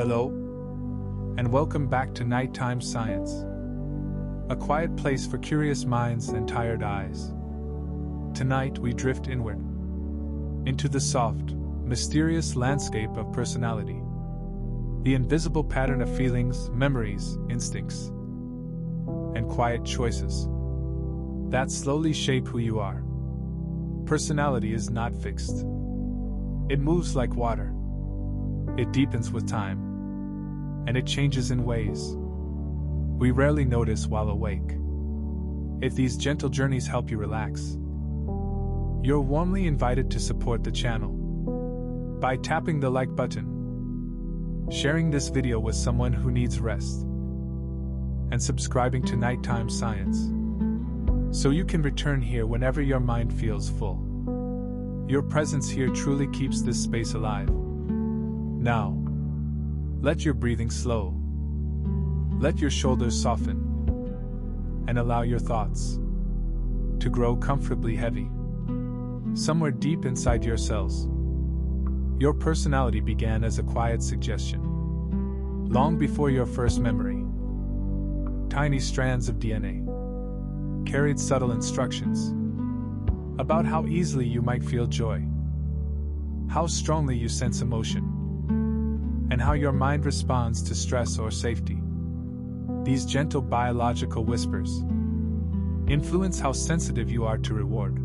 Hello, and welcome back to Nighttime Science, a quiet place for curious minds and tired eyes. Tonight we drift inward, into the soft, mysterious landscape of personality, the invisible pattern of feelings, memories, instincts, and quiet choices that slowly shape who you are. Personality is not fixed. It moves like water. It deepens with time, and it changes in ways we rarely notice while awake. If these gentle journeys help you relax, you're warmly invited to support the channel by tapping the like button, sharing this video with someone who needs rest, and subscribing to Nighttime Science so you can return here whenever your mind feels full. Your presence here truly keeps this space alive. Now, let your breathing slow. Let your shoulders soften, and allow your thoughts to grow comfortably heavy. Somewhere deep inside your cells, your personality began as a quiet suggestion. Long before your first memory, tiny strands of DNA carried subtle instructions about how easily you might feel joy, how strongly you sense emotion, and how your mind responds to stress or safety. These gentle biological whispers influence how sensitive you are to reward,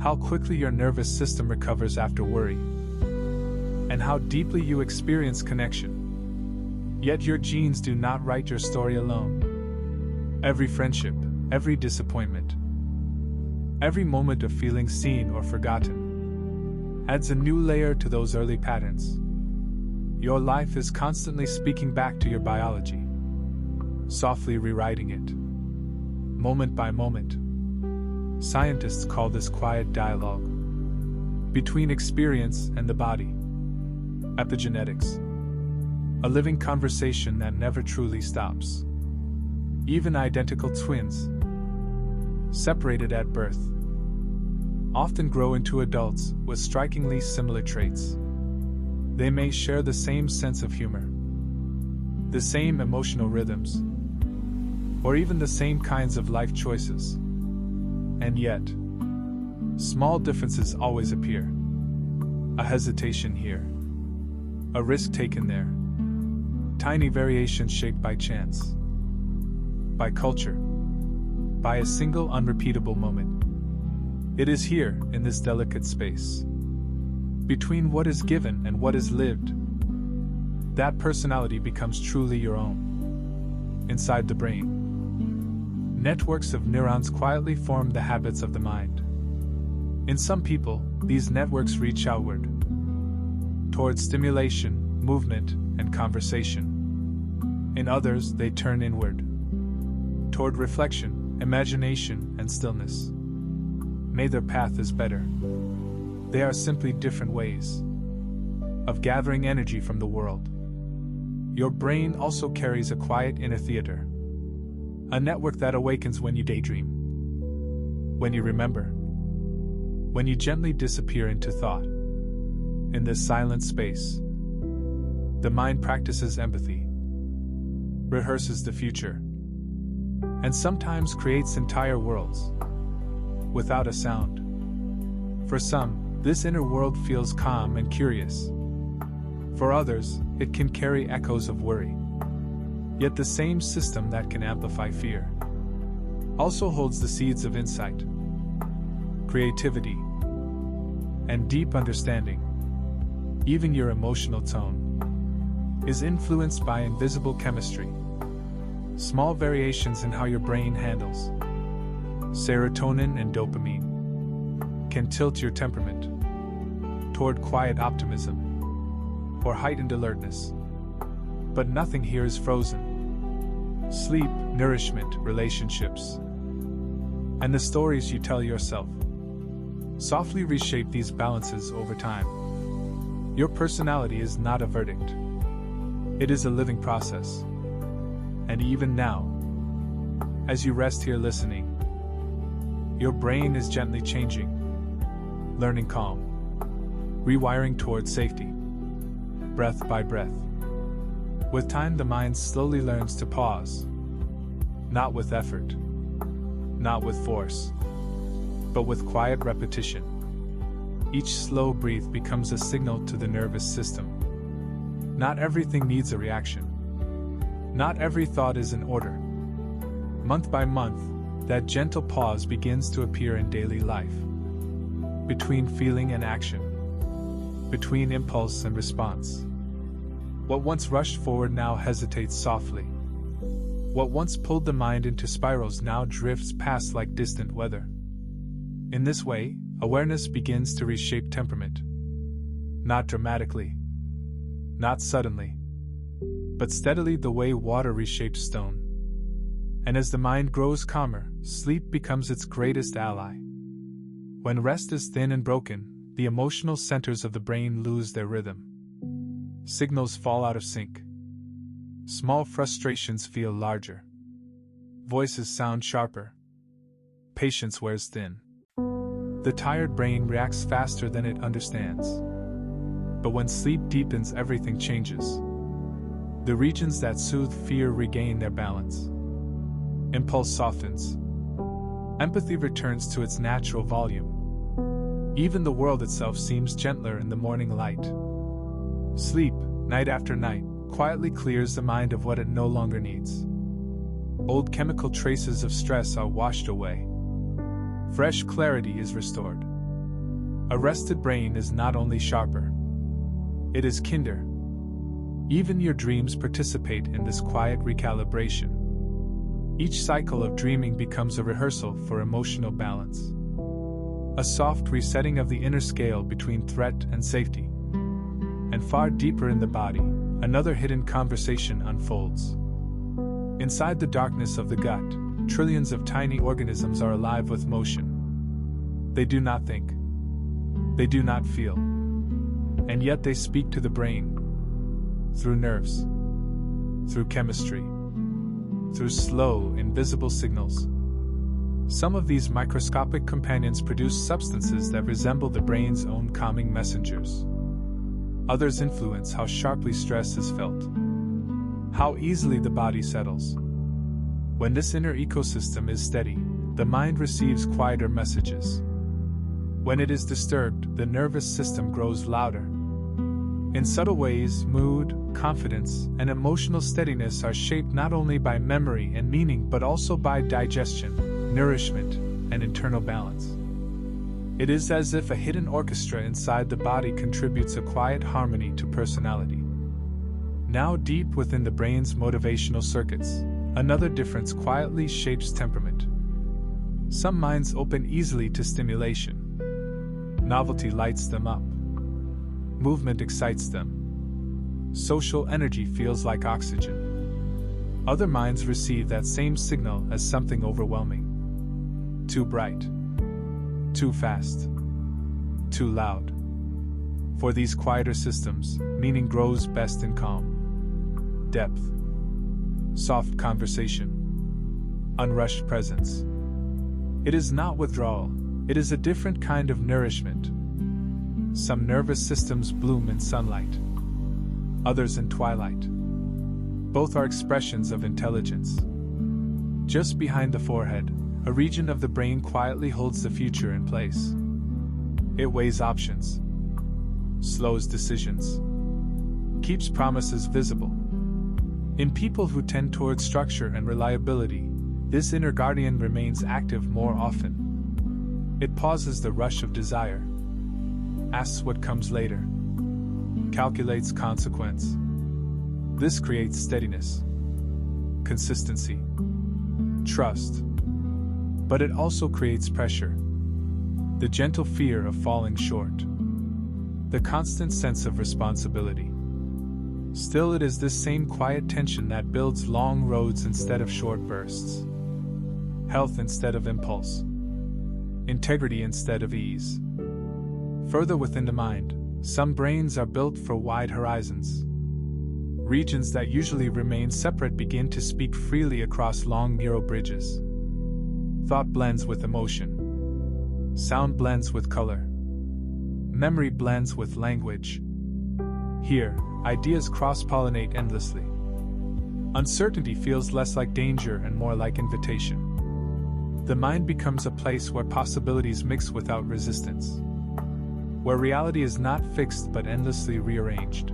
how quickly your nervous system recovers after worry, and how deeply you experience connection. Yet your genes do not write your story alone. Every friendship, every disappointment, every moment of feeling seen or forgotten adds a new layer to those early patterns. Your life is constantly speaking back to your biology, softly rewriting it, moment by moment. Scientists call this quiet dialogue between experience and the body. Epigenetics, a living conversation that never truly stops. Even identical twins, separated at birth, often grow into adults with strikingly similar traits. They may share the same sense of humor, the same emotional rhythms, or even the same kinds of life choices. And yet, small differences always appear. A hesitation here, a risk taken there, tiny variations shaped by chance, by culture, by a single unrepeatable moment. It is here, in this delicate space, between what is given and what is lived, that personality becomes truly your own. Inside the brain, networks of neurons quietly form the habits of the mind. In some people, these networks reach outward, toward stimulation, movement, and conversation. In others, they turn inward, toward reflection, imagination, and stillness. Neither path is better. They are simply different ways of gathering energy from the world. Your brain also carries a quiet inner theater, a network that awakens when you daydream, when you remember, when you gently disappear into thought. In this silent space, the mind practices empathy, rehearses the future, and sometimes creates entire worlds without a sound. For some, this inner world feels calm and curious. For others, it can carry echoes of worry. Yet the same system that can amplify fear also holds the seeds of insight, creativity, and deep understanding. Even your emotional tone is influenced by invisible chemistry. Small variations in how your brain handles serotonin and dopamine can tilt your temperament toward quiet optimism or heightened alertness. But nothing here is frozen. Sleep, nourishment, relationships, and the stories you tell yourself softly reshape these balances over time. Your personality is not a verdict. It is a living process. And even now, as you rest here listening, your brain is gently changing, learning calm, rewiring toward safety, breath by breath. With time, the mind slowly learns to pause. Not with effort, not with force, but with quiet repetition. Each slow breath becomes a signal to the nervous system. Not everything needs a reaction. Not every thought is in order. Month by month, that gentle pause begins to appear in daily life. Between feeling and action. Between impulse and response. What once rushed forward now hesitates softly. What once pulled the mind into spirals now drifts past like distant weather. In this way, awareness begins to reshape temperament. Not dramatically, not suddenly, but steadily, the way water reshapes stone. And as the mind grows calmer, sleep becomes its greatest ally. When rest is thin and broken, the emotional centers of the brain lose their rhythm. Signals fall out of sync. Small frustrations feel larger. Voices sound sharper. Patience wears thin. The tired brain reacts faster than it understands. But when sleep deepens, everything changes. The regions that soothe fear regain their balance. Impulse softens. Empathy returns to its natural volume. Even the world itself seems gentler in the morning light. Sleep, night after night, quietly clears the mind of what it no longer needs. Old chemical traces of stress are washed away. Fresh clarity is restored. A rested brain is not only sharper, it is kinder. Even your dreams participate in this quiet recalibration. Each cycle of dreaming becomes a rehearsal for emotional balance. A soft resetting of the inner scale between threat and safety. And far deeper in the body, another hidden conversation unfolds. Inside the darkness of the gut, trillions of tiny organisms are alive with motion. They do not think. They do not feel. And yet they speak to the brain. Through nerves. Through chemistry. Through slow, invisible signals. Some of these microscopic companions produce substances that resemble the brain's own calming messengers. Others influence how sharply stress is felt, how easily the body settles. When this inner ecosystem is steady, the mind receives quieter messages. When it is disturbed, the nervous system grows louder. In subtle ways, mood, confidence, and emotional steadiness are shaped not only by memory and meaning but also by digestion, nourishment, and internal balance. It is as if a hidden orchestra inside the body contributes a quiet harmony to personality. Now deep within the brain's motivational circuits, another difference quietly shapes temperament. Some minds open easily to stimulation. Novelty lights them up. Movement excites them. Social energy feels like oxygen. Other minds receive that same signal as something overwhelming. Too bright. Too fast. Too loud. For these quieter systems, meaning grows best in calm. Depth. Soft conversation. Unrushed presence. It is not withdrawal, it is a different kind of nourishment. Some nervous systems bloom in sunlight. Others in twilight. Both are expressions of intelligence. Just behind the forehead, a region of the brain quietly holds the future in place. It weighs options, slows decisions, keeps promises visible. In people who tend towards structure and reliability, this inner guardian remains active more often. It pauses the rush of desire, asks what comes later, calculates consequence. This creates steadiness, consistency, trust. But it also creates pressure. The gentle fear of falling short. The constant sense of responsibility. Still, it is this same quiet tension that builds long roads instead of short bursts. Health instead of impulse. Integrity instead of ease. Further within the mind, some brains are built for wide horizons. Regions that usually remain separate begin to speak freely across long neural bridges. Thought blends with emotion. Sound blends with color. Memory blends with language. Here, ideas cross-pollinate endlessly. Uncertainty feels less like danger and more like invitation. The mind becomes a place where possibilities mix without resistance, where reality is not fixed but endlessly rearranged.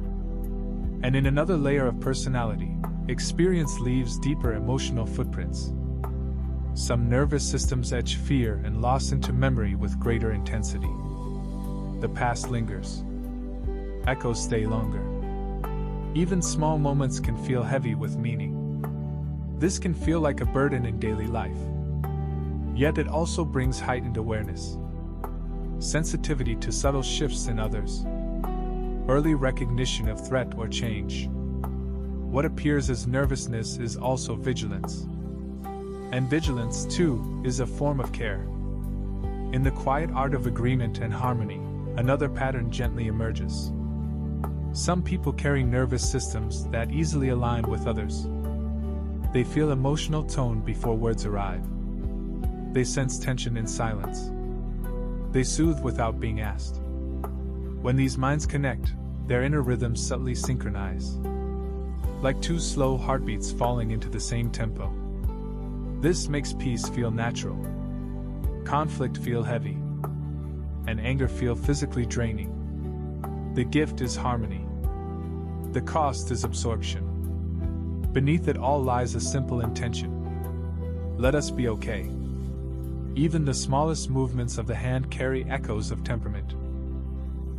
And in another layer of personality, experience leaves deeper emotional footprints. Some nervous systems etch fear and loss into memory with greater intensity. The past lingers. Echoes stay longer. Even small moments can feel heavy with meaning. This can feel like a burden in daily life. Yet it also brings heightened awareness, sensitivity to subtle shifts in others, early recognition of threat or change. What appears as nervousness is also vigilance. And vigilance, too, is a form of care. In the quiet art of agreement and harmony, another pattern gently emerges. Some people carry nervous systems that easily align with others. They feel emotional tone before words arrive. They sense tension in silence. They soothe without being asked. When these minds connect, their inner rhythms subtly synchronize, like two slow heartbeats falling into the same tempo. This makes peace feel natural, conflict feel heavy, and anger feel physically draining. The gift is harmony. The cost is absorption. Beneath it all lies a simple intention. Let us be okay. Even the smallest movements of the hand carry echoes of temperament.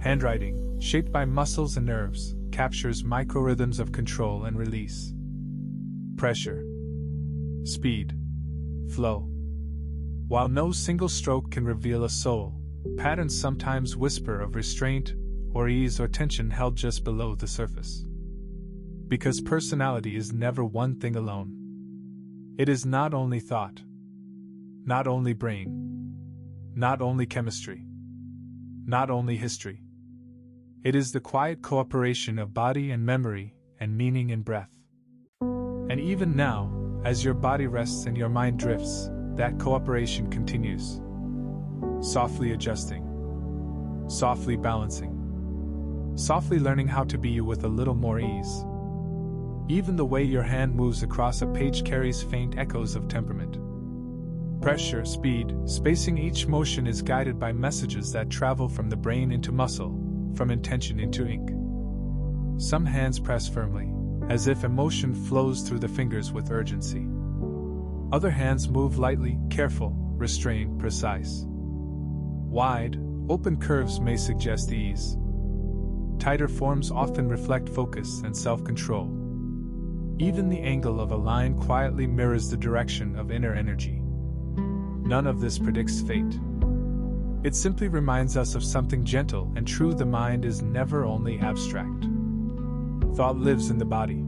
Handwriting, shaped by muscles and nerves, captures microrhythms of control and release. Pressure, speed, flow. While no single stroke can reveal a soul, patterns sometimes whisper of restraint or ease or tension held just below the surface. Because personality is never one thing alone. It is not only thought, not only brain, not only chemistry, not only history. It is the quiet cooperation of body and memory and meaning and breath. And even now, as your body rests and your mind drifts, that cooperation continues. Softly adjusting, softly balancing, softly learning how to be you with a little more ease. Even the way your hand moves across a page carries faint echoes of temperament. Pressure, speed, spacing, each motion is guided by messages that travel from the brain into muscle, from intention into ink. Some hands press firmly, as if emotion flows through the fingers with urgency. Other hands move lightly, careful, restrained, precise. Wide, open curves may suggest ease. Tighter forms often reflect focus and self-control. Even the angle of a line quietly mirrors the direction of inner energy. None of this predicts fate. It simply reminds us of something gentle and true: the mind is never only abstract. Thought lives in the body.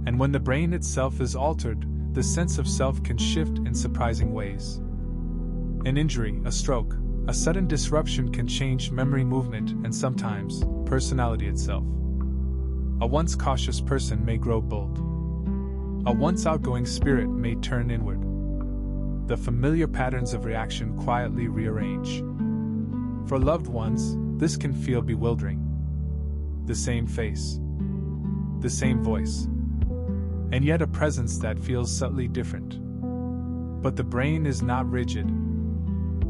And when the brain itself is altered, the sense of self can shift in surprising ways. An injury, a stroke, a sudden disruption can change memory, movement, and sometimes personality itself. A once cautious person may grow bold. A once outgoing spirit may turn inward. The familiar patterns of reaction quietly rearrange. For loved ones, this can feel bewildering. The same face, the same voice, and yet a presence that feels subtly different. But the brain is not rigid.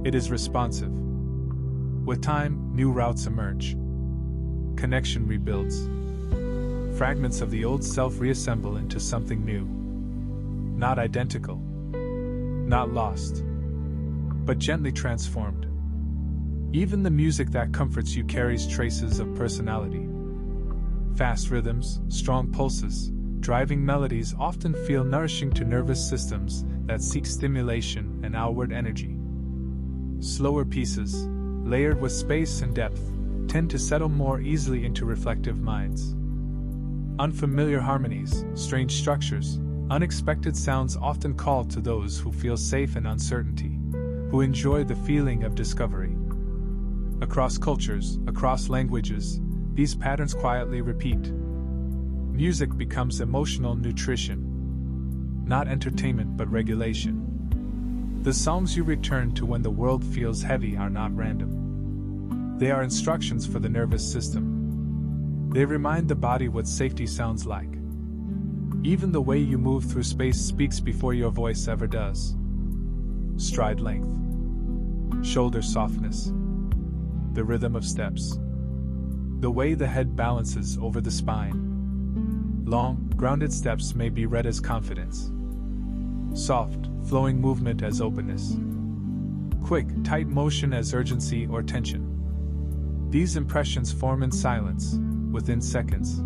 It is responsive. With time, new routes emerge. Connection rebuilds. Fragments of the old self reassemble into something new. Not identical, not lost, but gently transformed. Even the music that comforts you carries traces of personality. Fast rhythms, strong pulses, driving melodies often feel nourishing to nervous systems that seek stimulation and outward energy. Slower pieces, layered with space and depth, tend to settle more easily into reflective minds. Unfamiliar harmonies, strange structures, unexpected sounds often call to those who feel safe in uncertainty, who enjoy the feeling of discovery. Across cultures, across languages, these patterns quietly repeat. Music becomes emotional nutrition, not entertainment but regulation. The songs you return to when the world feels heavy are not random. They are instructions for the nervous system. They remind the body what safety sounds like. Even the way you move through space speaks before your voice ever does. Stride length, shoulder softness, the rhythm of steps, the way the head balances over the spine. Long, grounded steps may be read as confidence. Soft, flowing movement as openness. Quick, tight motion as urgency or tension. These impressions form in silence, within seconds.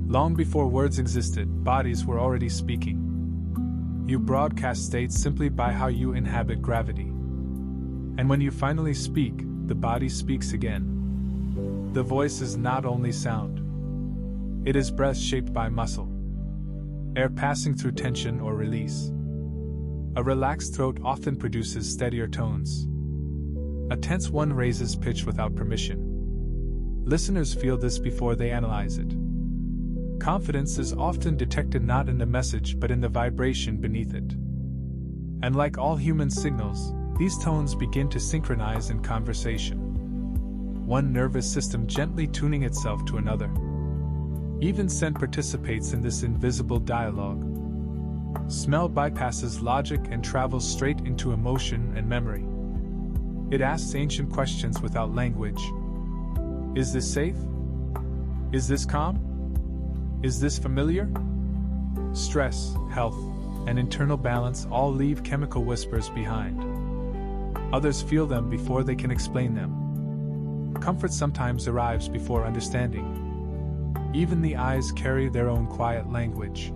Long before words existed, bodies were already speaking. You broadcast states simply by how you inhabit gravity. And when you finally speak, the body speaks again. The voice is not only sound. It is breath shaped by muscle. Air passing through tension or release. A relaxed throat often produces steadier tones. A tense one raises pitch without permission. Listeners feel this before they analyze it. Confidence is often detected not in the message but in the vibration beneath it. And like all human signals, these tones begin to synchronize in conversation. One nervous system gently tuning itself to another. Even scent participates in this invisible dialogue. Smell bypasses logic and travels straight into emotion and memory. It asks ancient questions without language. Is this safe? Is this calm? Is this familiar? Stress, health, and internal balance all leave chemical whispers behind. Others feel them before they can explain them. Comfort sometimes arrives before understanding. Even the eyes carry their own quiet language.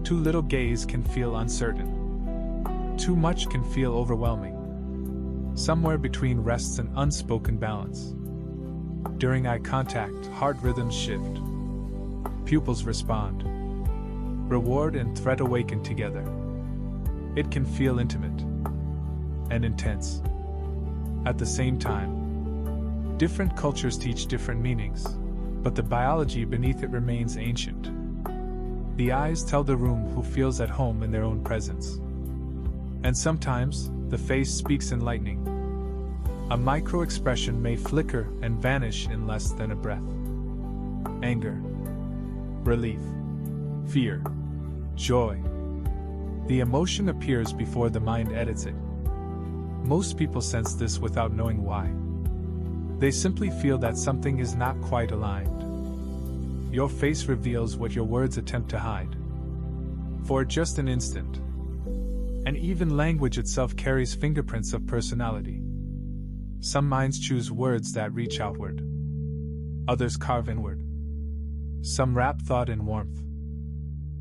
Too little gaze can feel uncertain. Too much can feel overwhelming. Somewhere between rests an unspoken balance. During eye contact, heart rhythms shift. Pupils respond. Reward and threat awaken together. It can feel intimate and intense. At the same time, different cultures teach different meanings, but the biology beneath it remains ancient. The eyes tell the room who feels at home in their own presence. And sometimes, the face speaks in lightning. A micro-expression may flicker and vanish in less than a breath. Anger, relief, fear, joy. The emotion appears before the mind edits it. Most people sense this without knowing why. They simply feel that something is not quite aligned. Your face reveals what your words attempt to hide. For just an instant. And even language itself carries fingerprints of personality. Some minds choose words that reach outward. Others carve inward. Some wrap thought in warmth.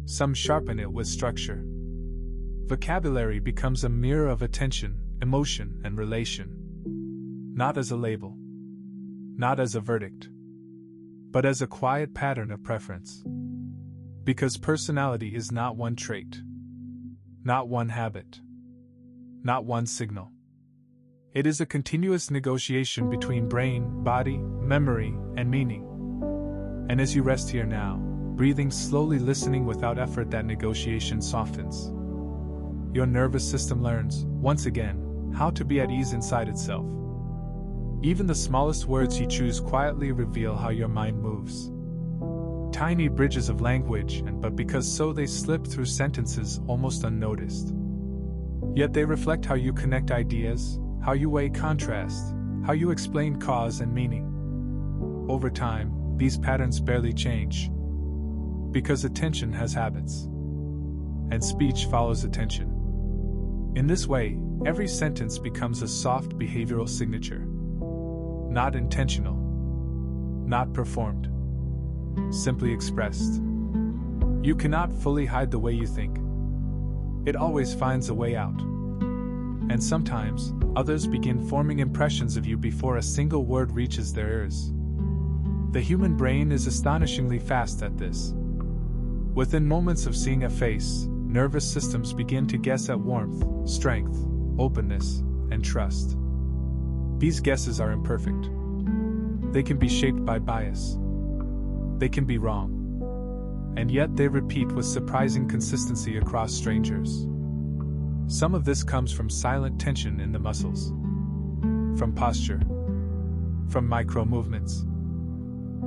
Some sharpen it with structure. Vocabulary becomes a mirror of attention, emotion, and relation. Not as a label. Not as a verdict. But as a quiet pattern of preference. Because personality is not one trait. Not one habit. Not one signal. It is a continuous negotiation between brain, body, memory, and meaning. And as you rest here now, breathing slowly, listening without effort, that negotiation softens. Your nervous system learns, once again, how to be at ease inside itself. Even the smallest words you choose quietly reveal how your mind moves. Tiny bridges of language, but because so they slip through sentences almost unnoticed. Yet they reflect how you connect ideas, how you weigh contrast, how you explain cause and meaning. Over time, these patterns barely change. Because attention has habits. And speech follows attention. In this way, every sentence becomes a soft behavioral signature. Not intentional. Not performed. Simply expressed. You cannot fully hide the way you think. It always finds a way out. And sometimes, others begin forming impressions of you before a single word reaches their ears. The human brain is astonishingly fast at this. Within moments of seeing a face, nervous systems begin to guess at warmth, strength, openness, and trust. These guesses are imperfect. They can be shaped by bias. They can be wrong. And yet they repeat with surprising consistency across strangers. Some of this comes from silent tension in the muscles. From posture. From micro movements.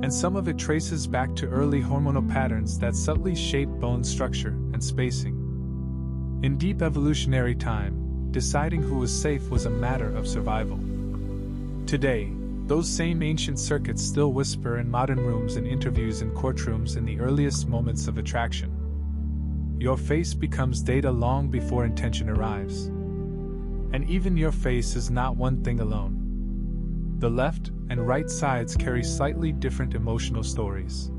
and some of it traces back to early hormonal patterns that subtly shape bone structure and spacing. In deep evolutionary time, deciding who was safe was a matter of survival. Today, those same ancient circuits still whisper in modern rooms and interviews in courtrooms in the earliest moments of attraction. Your face becomes data long before intention arrives. And even your face is not one thing alone. The left and right sides carry slightly different emotional stories.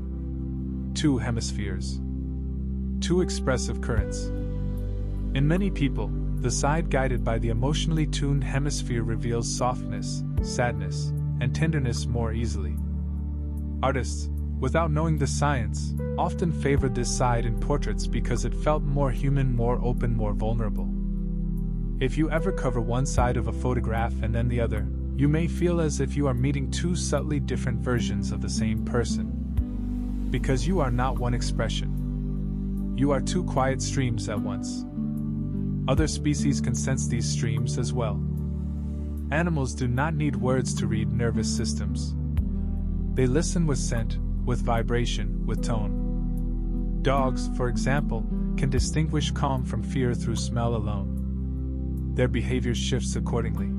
Two hemispheres. Two expressive currents. In many people, the side guided by the emotionally tuned hemisphere reveals softness, sadness, and tenderness more easily. Artists, without knowing the science, often favored this side in portraits because it felt more human, more open, more vulnerable. If you ever cover one side of a photograph and then the other, you may feel as if you are meeting two subtly different versions of the same person. Because you are not one expression. You are two quiet streams at once. Other species can sense these streams as well. Animals do not need words to read nervous systems. They listen with scent, with vibration, with tone. Dogs, for example, can distinguish calm from fear through smell alone. Their behavior shifts accordingly.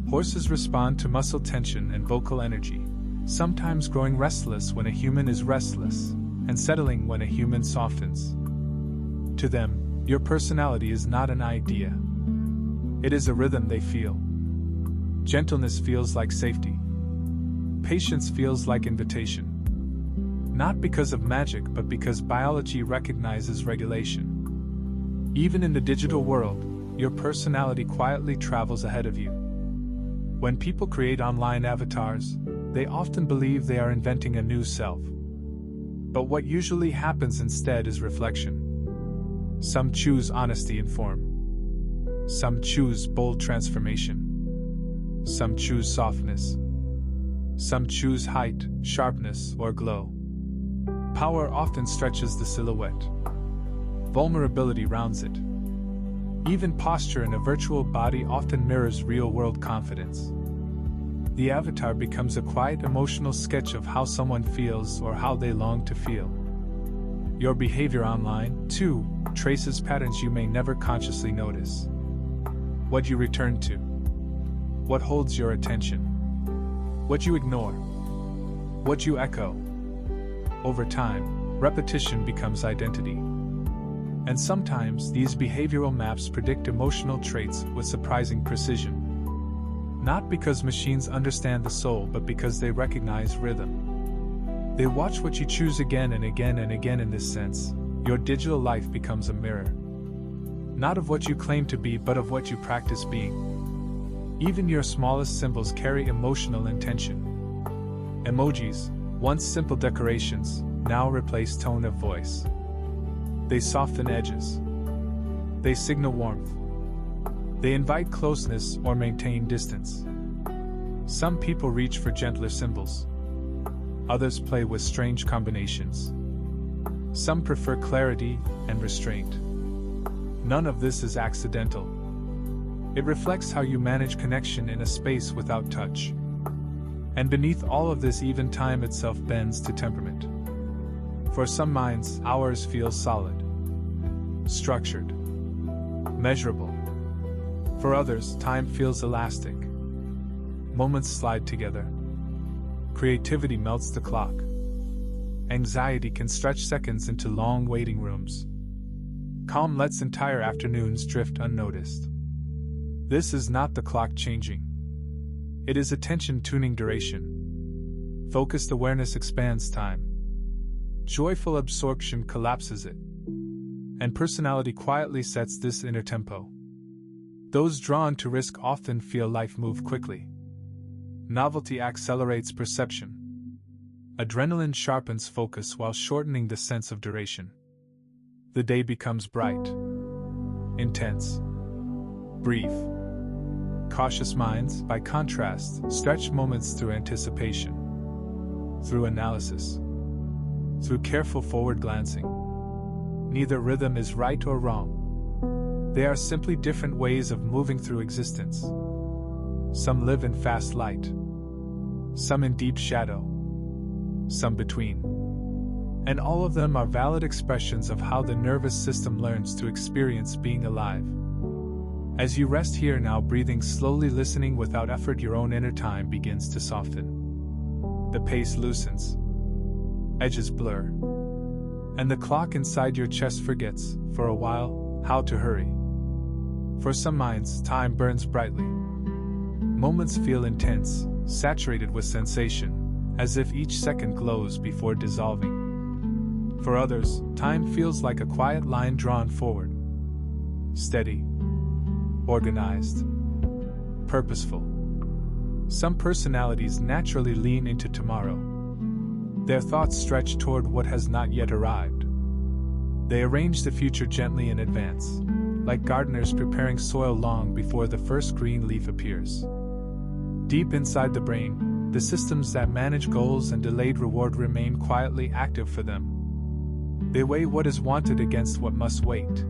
Horses respond to muscle tension and vocal energy, sometimes growing restless when a human is restless, and settling when a human softens. To them, your personality is not an idea. It is a rhythm they feel. Gentleness feels like safety. Patience feels like invitation. Not because of magic, but because biology recognizes regulation. Even in the digital world, your personality quietly travels ahead of you. When people create online avatars, they often believe they are inventing a new self. But what usually happens instead is reflection. Some choose honesty in form. Some choose bold transformation. Some choose softness. Some choose height, sharpness, or glow. Power often stretches the silhouette. Vulnerability rounds it. Even posture in a virtual body often mirrors real-world confidence. The avatar becomes a quiet emotional sketch of how someone feels or how they long to feel. Your behavior online, too, traces patterns you may never consciously notice. What you return to. What holds your attention. What you ignore. What you echo. Over time, repetition becomes identity. And sometimes these behavioral maps predict emotional traits with surprising precision. Not because machines understand the soul, but because they recognize rhythm. They watch what you choose again and again and again. In this sense, your digital life becomes a mirror. Not of what you claim to be, but of what you practice being. Even your smallest symbols carry emotional intention. Emojis, once simple decorations, now replace tone of voice. They soften edges. They signal warmth. They invite closeness or maintain distance. Some people reach for gentler symbols. Others play with strange combinations. Some prefer clarity and restraint. None of this is accidental. It reflects how you manage connection in a space without touch. And beneath all of this, even time itself bends to temperament. For some minds, hours feel solid, structured, measurable. For others, time feels elastic. Moments slide together. Creativity melts the clock. Anxiety can stretch seconds into long waiting rooms. Calm lets entire afternoons drift unnoticed. This is not the clock changing. It is attention tuning duration. Focused awareness expands time. Joyful absorption collapses it. And personality quietly sets this inner tempo. Those drawn to risk often feel life move quickly. Novelty accelerates perception. Adrenaline sharpens focus while shortening the sense of duration. The day becomes bright, intense, brief. Cautious minds, by contrast, stretch moments through anticipation, through analysis, through careful forward glancing. Neither rhythm is right or wrong. They are simply different ways of moving through existence. Some live in fast light, some in deep shadow, some between. And all of them are valid expressions of how the nervous system learns to experience being alive. As you rest here now, breathing slowly, listening without effort, your own inner time begins to soften. The pace loosens. Edges blur. And the clock inside your chest forgets, for a while, how to hurry. For some minds, time burns brightly. Moments feel intense, saturated with sensation, as if each second glows before dissolving. For others, time feels like a quiet line drawn forward. Steady. Organized. Purposeful. Some personalities naturally lean into tomorrow. Their thoughts stretch toward what has not yet arrived. They arrange the future gently in advance, like gardeners preparing soil long before the first green leaf appears. Deep inside the brain, the systems that manage goals and delayed reward remain quietly active for them. They weigh what is wanted against what must wait.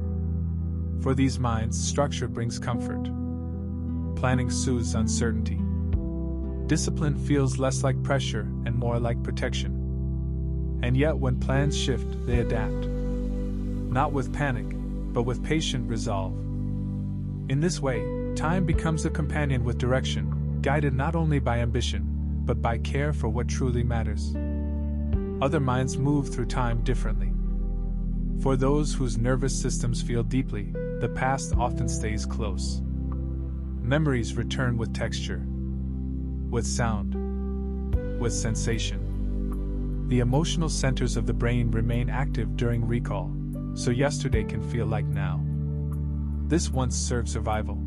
For these minds, structure brings comfort. Planning soothes uncertainty. Discipline feels less like pressure and more like protection. And yet when plans shift, they adapt. Not with panic, but with patient resolve. In this way, time becomes a companion with direction, guided not only by ambition, but by care for what truly matters. Other minds move through time differently. For those whose nervous systems feel deeply, the past often stays close. Memories return with texture, with sound, with sensation. The emotional centers of the brain remain active during recall, so yesterday can feel like now. This once served survival.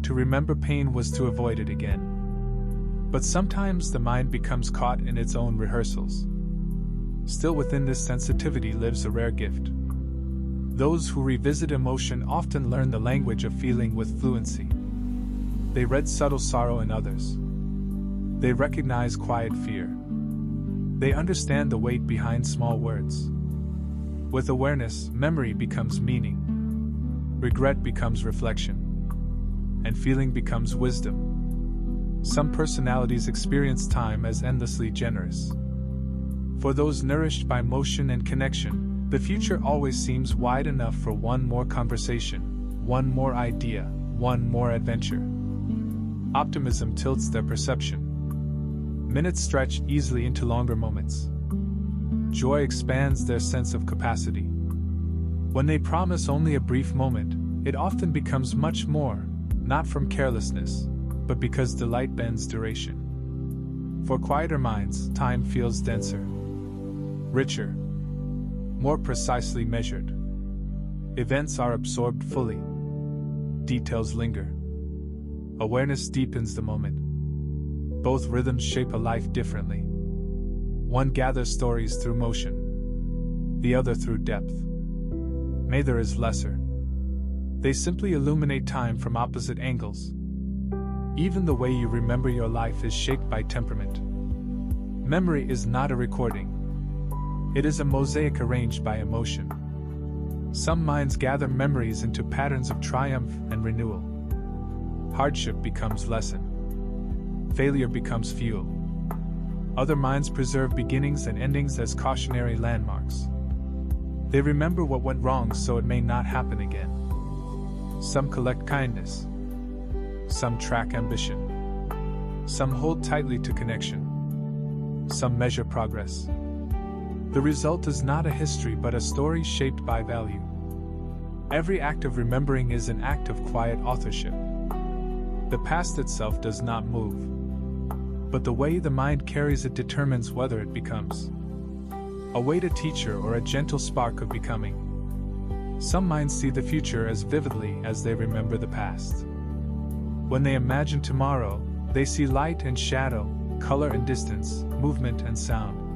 To remember pain was to avoid it again. But sometimes the mind becomes caught in its own rehearsals. Still within this sensitivity lives a rare gift. Those who revisit emotion often learn the language of feeling with fluency. They read subtle sorrow in others. They recognize quiet fear. They understand the weight behind small words. With awareness, memory becomes meaning. Regret becomes reflection. And feeling becomes wisdom. Some personalities experience time as endlessly generous. For those nourished by motion and connection, the future always seems wide enough for one more conversation, one more idea, one more adventure. Optimism tilts their perception. Minutes stretch easily into longer moments. Joy expands their sense of capacity. When they promise only a brief moment, it often becomes much more, not from carelessness, but because delight bends duration. For quieter minds, time feels denser, richer, more precisely measured. Events are absorbed fully. Details linger. Awareness deepens the moment. Both rhythms shape a life differently. One gathers stories through motion, the other through depth. Neither is lesser. They simply illuminate time from opposite angles. Even the way you remember your life is shaped by temperament. Memory is not a recording. It is a mosaic arranged by emotion. Some minds gather memories into patterns of triumph and renewal. Hardship becomes lesson. Failure becomes fuel. Other minds preserve beginnings and endings as cautionary landmarks. They remember what went wrong so it may not happen again. Some collect kindness. Some track ambition. Some hold tightly to connection. Some measure progress. The result is not a history but a story shaped by value. Every act of remembering is an act of quiet authorship. The past itself does not move, but the way the mind carries it determines whether it becomes a weighted teacher or a gentle spark of becoming. Some minds see the future as vividly as they remember the past. When they imagine tomorrow, they see light and shadow, color and distance, movement and sound.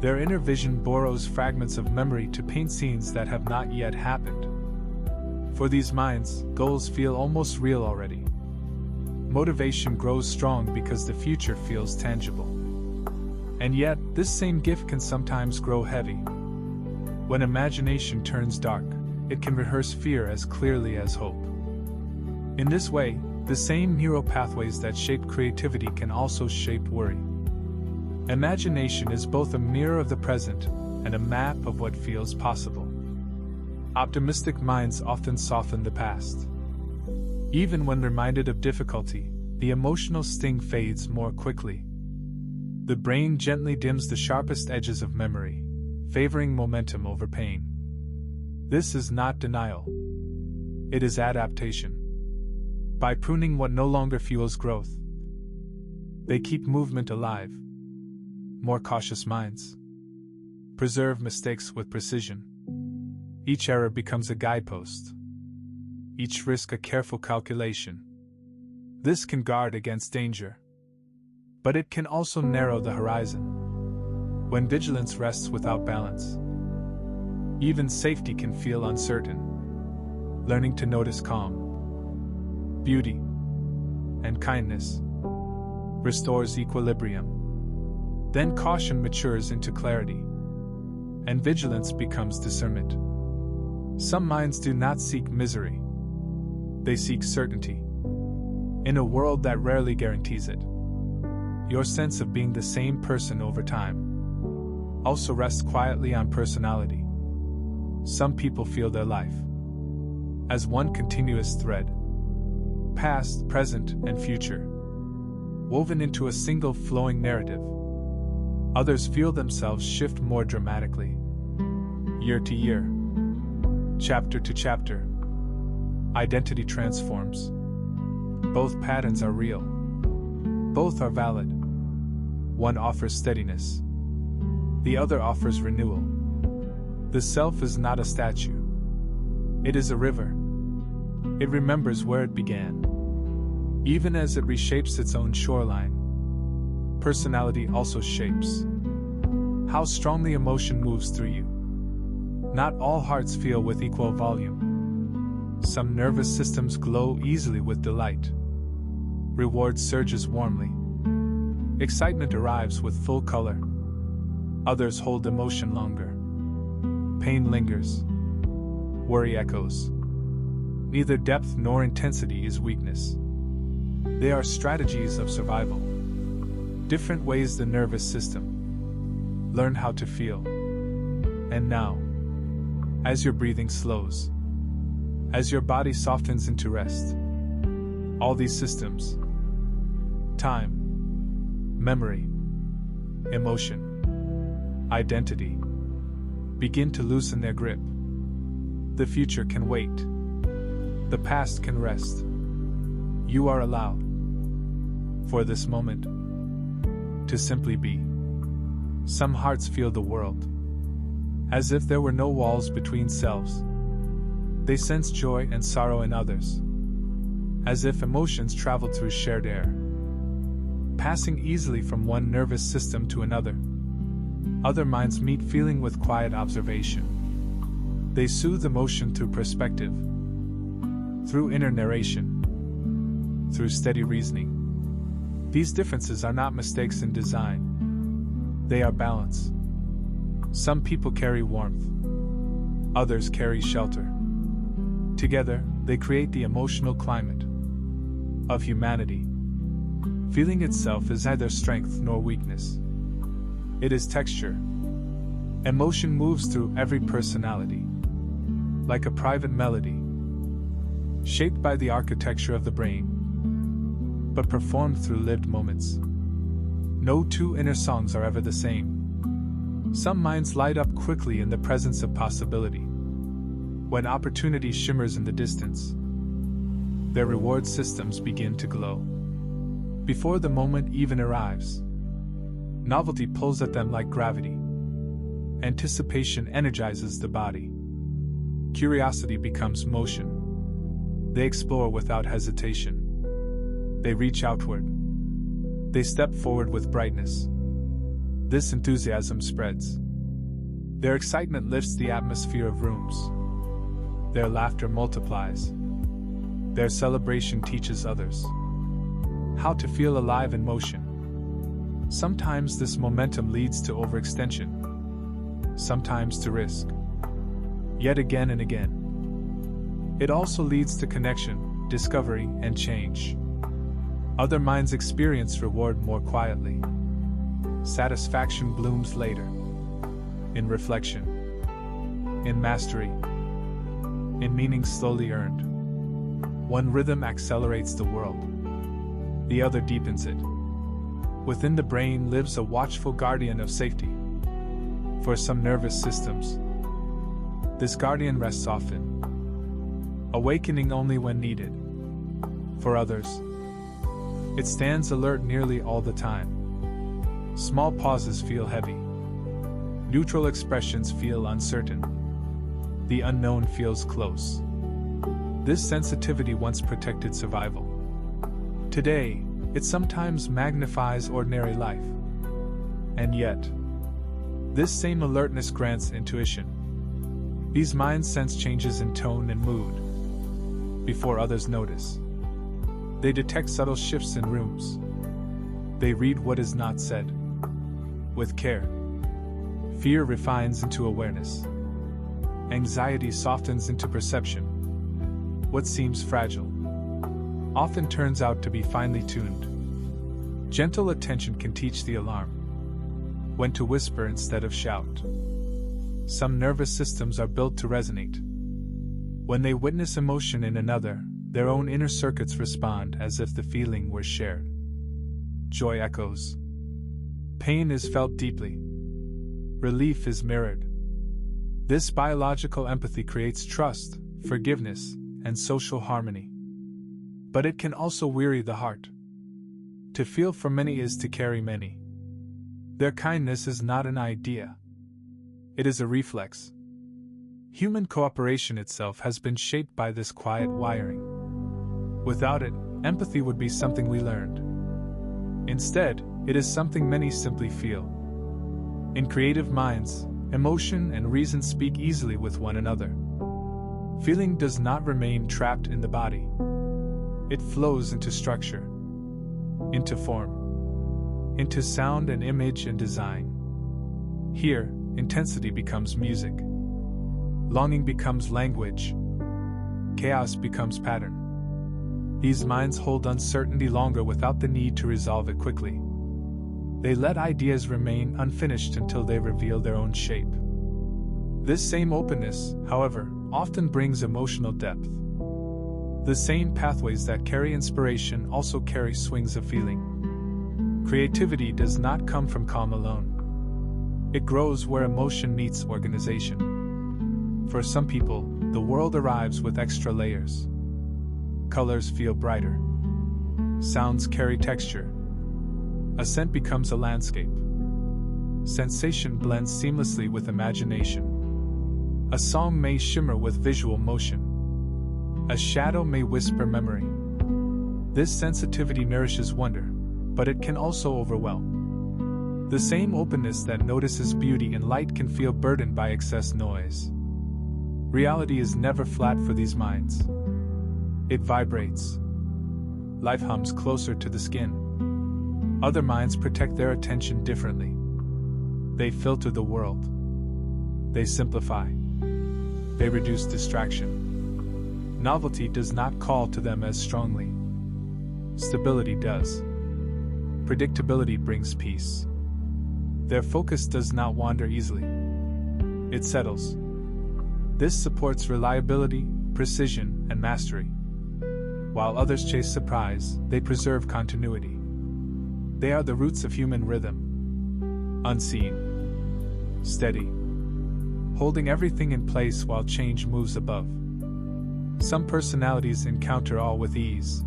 Their inner vision borrows fragments of memory to paint scenes that have not yet happened. For these minds, goals feel almost real already. Motivation grows strong because the future feels tangible. And yet, this same gift can sometimes grow heavy. When imagination turns dark, it can rehearse fear as clearly as hope. In this way, the same neural pathways that shape creativity can also shape worry. Imagination is both a mirror of the present and a map of what feels possible. Optimistic minds often soften the past. Even when reminded of difficulty, the emotional sting fades more quickly. The brain gently dims the sharpest edges of memory, favoring momentum over pain. This is not denial. It is adaptation. By pruning what no longer fuels growth, they keep movement alive. More cautious minds preserve mistakes with precision. Each error becomes a guidepost. Each risk a careful calculation. This can guard against danger, but it can also narrow the horizon. When vigilance rests without balance, even safety can feel uncertain. Learning to notice calm, beauty, and kindness restores equilibrium. Then caution matures into clarity, and vigilance becomes discernment. Some minds do not seek misery. They seek certainty. In a world that rarely guarantees it, your sense of being the same person over time also rests quietly on personality. Some people feel their life as one continuous thread, past, present, and future, woven into a single flowing narrative. Others feel themselves shift more dramatically, year to year, chapter to chapter. Identity transforms. Both patterns are real. Both are valid. One offers steadiness. The other offers renewal. The self is not a statue. It is a river. It remembers where it began, even as it reshapes its own shoreline. Personality also shapes how strongly emotion moves through you. Not all hearts feel with equal volume. Some nervous systems glow easily with delight. Reward surges warmly. Excitement arrives with full color. Others hold emotion longer. Pain lingers. Worry echoes. Neither depth nor intensity is weakness. They are strategies of survival. Different ways the nervous system learn how to feel. And now, as your breathing slows, as your body softens into rest, all these systems, time, memory, emotion, identity, begin to loosen their grip. The future can wait. The past can rest. You are allowed, for this moment, to simply be. Some hearts feel the world as if there were no walls between selves. They sense joy and sorrow in others, as if emotions travel through shared air, passing easily from one nervous system to another. Other minds meet feeling with quiet observation. They soothe emotion through perspective, through inner narration, through steady reasoning. These differences are not mistakes in design. They are balance. Some people carry warmth. Others carry shelter. Together, they create the emotional climate of humanity. Feeling itself is neither strength nor weakness. It is texture. Emotion moves through every personality, like a private melody, shaped by the architecture of the brain, but performed through lived moments. No two inner songs are ever the same. Some minds light up quickly in the presence of possibility. When opportunity shimmers in the distance, their reward systems begin to glow. Before the moment even arrives, novelty pulls at them like gravity. Anticipation energizes the body. Curiosity becomes motion. They explore without hesitation. They reach outward. They step forward with brightness. This enthusiasm spreads. Their excitement lifts the atmosphere of rooms. Their laughter multiplies. Their celebration teaches others how to feel alive in motion. Sometimes this momentum leads to overextension, sometimes to risk. Yet again and again, it also leads to connection, discovery, and change. Other minds experience reward more quietly. satisfaction blooms later. In reflection, in mastery, in meaning slowly earned. One rhythm accelerates the world, the other deepens it. Within the brain lives a watchful guardian of safety. For some nervous systems, this guardian rests often, awakening only when needed. For others, it stands alert nearly all the time. Small pauses feel heavy. Neutral expressions feel uncertain. The unknown feels close. This sensitivity once protected survival. Today, it sometimes magnifies ordinary life. And yet, this same alertness grants intuition. These minds sense changes in tone and mood before others notice. They detect subtle shifts in rooms. They read what is not said. With care, fear refines into awareness. Anxiety softens into perception. What seems fragile often turns out to be finely tuned. Gentle attention can teach the alarm when to whisper instead of shout. Some nervous systems are built to resonate. When they witness emotion in another, their own inner circuits respond as if the feeling were shared. Joy echoes. Pain is felt deeply. Relief is mirrored. This biological empathy creates trust, forgiveness, and social harmony. But it can also weary the heart. To feel for many is to carry many. Their kindness is not an idea. It is a reflex. Human cooperation itself has been shaped by this quiet wiring. Without it, empathy would be something we learned. Instead, it is something many simply feel. In creative minds, emotion and reason speak easily with one another. Feeling does not remain trapped in the body. It flows into structure, into form, into sound and image and design. Here, intensity becomes music. Longing becomes language. Chaos becomes pattern. These minds hold uncertainty longer without the need to resolve it quickly. They let ideas remain unfinished until they reveal their own shape. This same openness, however, often brings emotional depth. The same pathways that carry inspiration also carry swings of feeling. Creativity does not come from calm alone. It grows where emotion meets organization. For some people, the world arrives with extra layers. Colors feel brighter. Sounds carry texture. A scent becomes a landscape. Sensation blends seamlessly with imagination. A song may shimmer with visual motion. A shadow may whisper memory. This sensitivity nourishes wonder, but it can also overwhelm. The same openness that notices beauty and light can feel burdened by excess noise. Reality is never flat for these minds. It vibrates. Life hums closer to the skin. Other minds protect their attention differently. They filter the world. They simplify. They reduce distraction. Novelty does not call to them as strongly. Stability does. Predictability brings peace. Their focus does not wander easily. It settles. This supports reliability, precision, and mastery. While others chase surprise, they preserve continuity. They are the roots of human rhythm. Unseen. Steady. Holding everything in place while change moves above. Some personalities encounter awe with ease.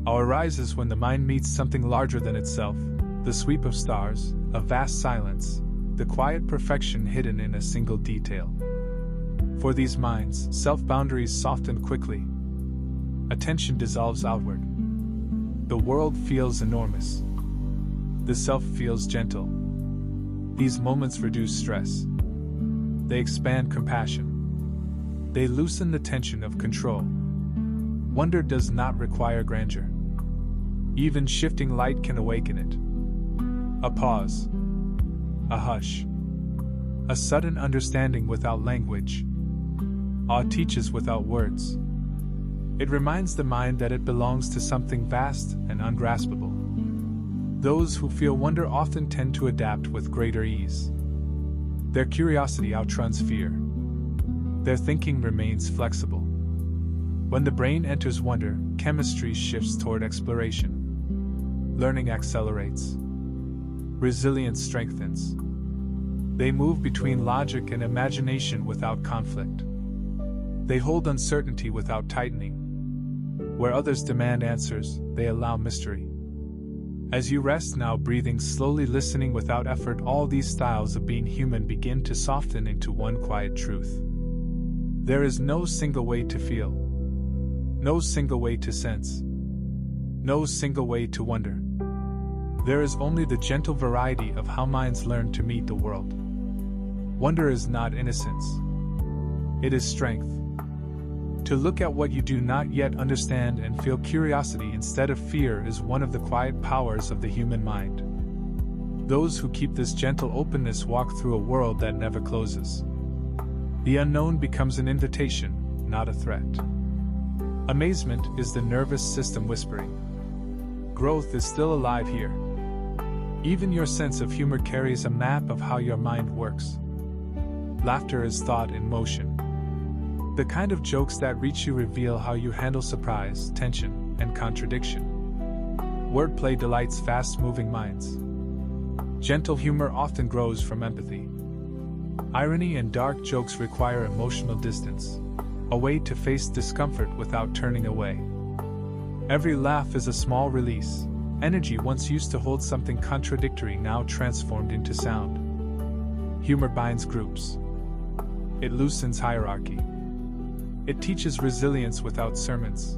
Awe arises when the mind meets something larger than itself, the sweep of stars, a vast silence, the quiet perfection hidden in a single detail. For these minds, self-boundaries soften quickly. Attention dissolves outward. The world feels enormous. The self feels gentle. These moments reduce stress. They expand compassion. They loosen the tension of control. Wonder does not require grandeur. Even shifting light can awaken it. A pause. A hush. A sudden understanding without language. Awe teaches without words. It reminds the mind that it belongs to something vast and ungraspable. Those who feel wonder often tend to adapt with greater ease. Their curiosity outruns fear. Their thinking remains flexible. When the brain enters wonder, chemistry shifts toward exploration. Learning accelerates. Resilience strengthens. They move between logic and imagination without conflict. They hold uncertainty without tightening. Where others demand answers, they allow mystery. As you rest now, breathing slowly, listening without effort, all these styles of being human begin to soften into one quiet truth. There is no single way to feel. No single way to sense. No single way to wonder. There is only the gentle variety of how minds learn to meet the world. Wonder is not innocence. It is strength. To look at what you do not yet understand and feel curiosity instead of fear is one of the quiet powers of the human mind. Those who keep this gentle openness walk through a world that never closes. The unknown becomes an invitation, not a threat. Amazement is the nervous system whispering. Growth is still alive here. Even your sense of humor carries a map of how your mind works. Laughter is thought in motion. The kind of jokes that reach you reveal how you handle surprise, tension, and contradiction. Wordplay delights fast-moving minds. Gentle humor often grows from empathy. Irony and dark jokes require emotional distance, a way to face discomfort without turning away. Every laugh is a small release, energy once used to hold something contradictory now transformed into sound. Humor binds groups. It loosens hierarchy. It teaches resilience without sermons.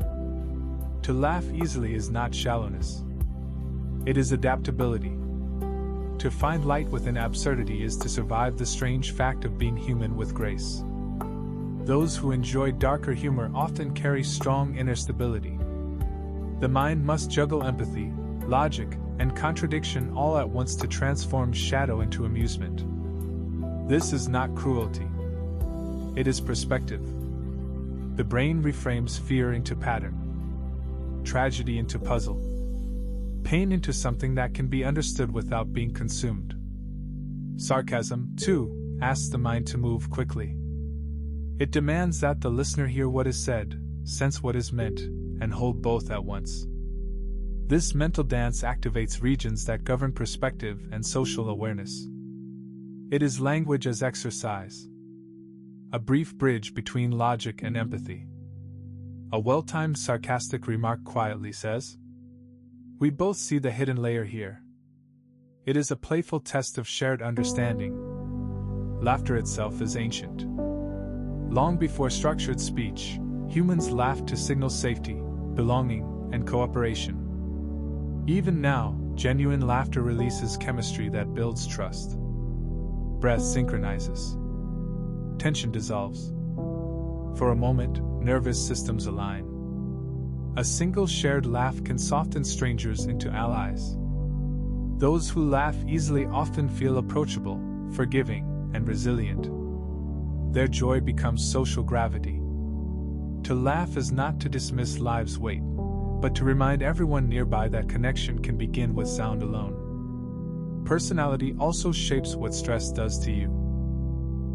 To laugh easily is not shallowness. It is adaptability. To find light within absurdity is to survive the strange fact of being human with grace. Those who enjoy darker humor often carry strong inner stability. The mind must juggle empathy, logic, and contradiction all at once to transform shadow into amusement. This is not cruelty. It is perspective. The brain reframes fear into pattern, tragedy into puzzle, pain into something that can be understood without being consumed. Sarcasm, too, asks the mind to move quickly. It demands that the listener hear what is said, sense what is meant, and hold both at once. This mental dance activates regions that govern perspective and social awareness. It is language as exercise. A brief bridge between logic and empathy. A well-timed sarcastic remark quietly says, "We both see the hidden layer here." It is a playful test of shared understanding. Laughter itself is ancient. Long before structured speech, humans laughed to signal safety, belonging, and cooperation. Even now, genuine laughter releases chemistry that builds trust. Breath synchronizes. Tension dissolves. For a moment, nervous systems align. A single shared laugh can soften strangers into allies. Those who laugh easily often feel approachable, forgiving, and resilient. Their joy becomes social gravity. To laugh is not to dismiss life's weight, but to remind everyone nearby that connection can begin with sound alone. Personality also shapes what stress does to you.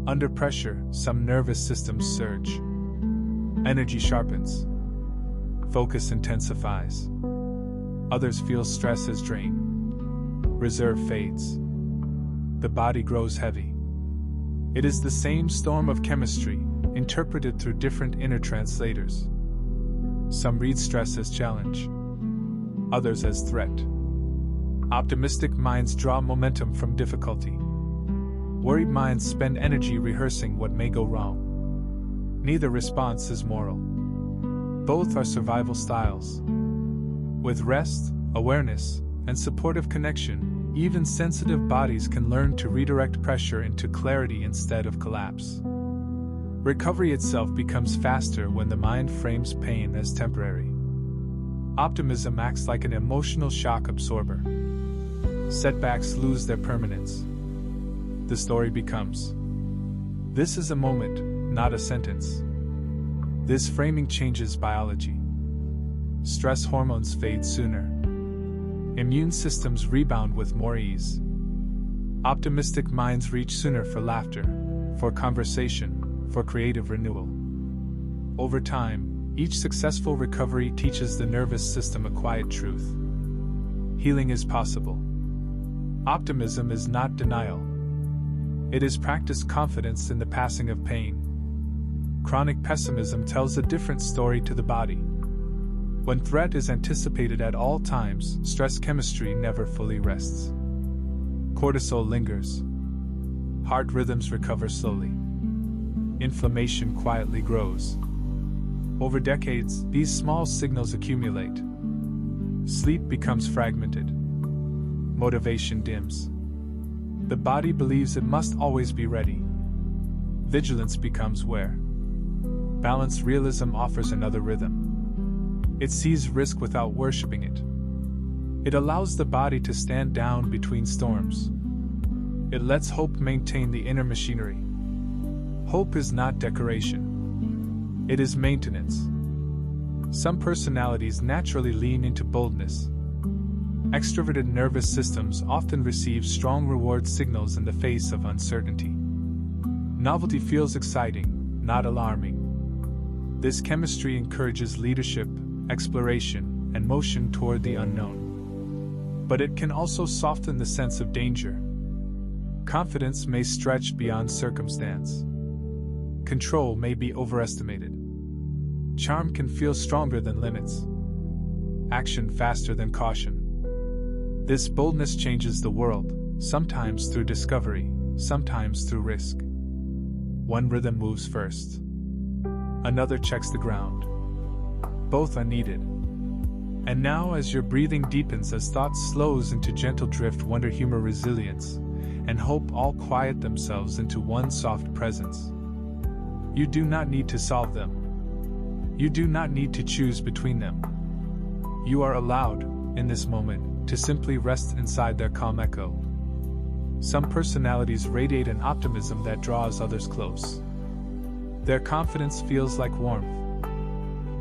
Under pressure, some nervous systems surge. Energy sharpens. Focus intensifies. Others feel stress as drain. Reserve fades. The body grows heavy. It is the same storm of chemistry, interpreted through different inner translators. Some read stress as challenge. Others as threat. Optimistic minds draw momentum from difficulty. Worried minds spend energy rehearsing what may go wrong. Neither response is moral. Both are survival styles. With rest, awareness, and supportive connection, even sensitive bodies can learn to redirect pressure into clarity instead of collapse. Recovery itself becomes faster when the mind frames pain as temporary. Optimism acts like an emotional shock absorber. Setbacks lose their permanence. The story becomes, "This is a moment, not a sentence." This framing changes biology. Stress hormones fade sooner. Immune systems rebound with more ease. Optimistic minds reach sooner for laughter, for conversation, for creative renewal. Over time, each successful recovery teaches the nervous system a quiet truth. Healing is possible. Optimism is not denial. It is practiced confidence in the passing of pain. Chronic pessimism tells a different story to the body. When threat is anticipated at all times, stress chemistry never fully rests. Cortisol lingers. Heart rhythms recover slowly. Inflammation quietly grows. Over decades, these small signals accumulate. Sleep becomes fragmented. Motivation dims. The body believes it must always be ready. Vigilance becomes where. Balanced realism offers another rhythm. It sees risk without worshipping it. It allows the body to stand down between storms. It lets hope maintain the inner machinery. Hope is not decoration. It is maintenance. Some personalities naturally lean into boldness. Extroverted nervous systems often receive strong reward signals in the face of uncertainty. Novelty feels exciting, not alarming. This chemistry encourages leadership, exploration, and motion toward the unknown. But it can also soften the sense of danger. Confidence may stretch beyond circumstance. Control may be overestimated. Charm can feel stronger than limits. Action faster than caution. This boldness changes the world, sometimes through discovery, sometimes through risk. One rhythm moves first. Another checks the ground. Both are needed. And now, as your breathing deepens, as thought slows into gentle drift, wonder, humor, resilience, and hope all quiet themselves into one soft presence. You do not need to solve them. You do not need to choose between them. You are allowed, in this moment, to simply rest inside their calm echo. Some personalities radiate an optimism that draws others close. Their confidence feels like warmth.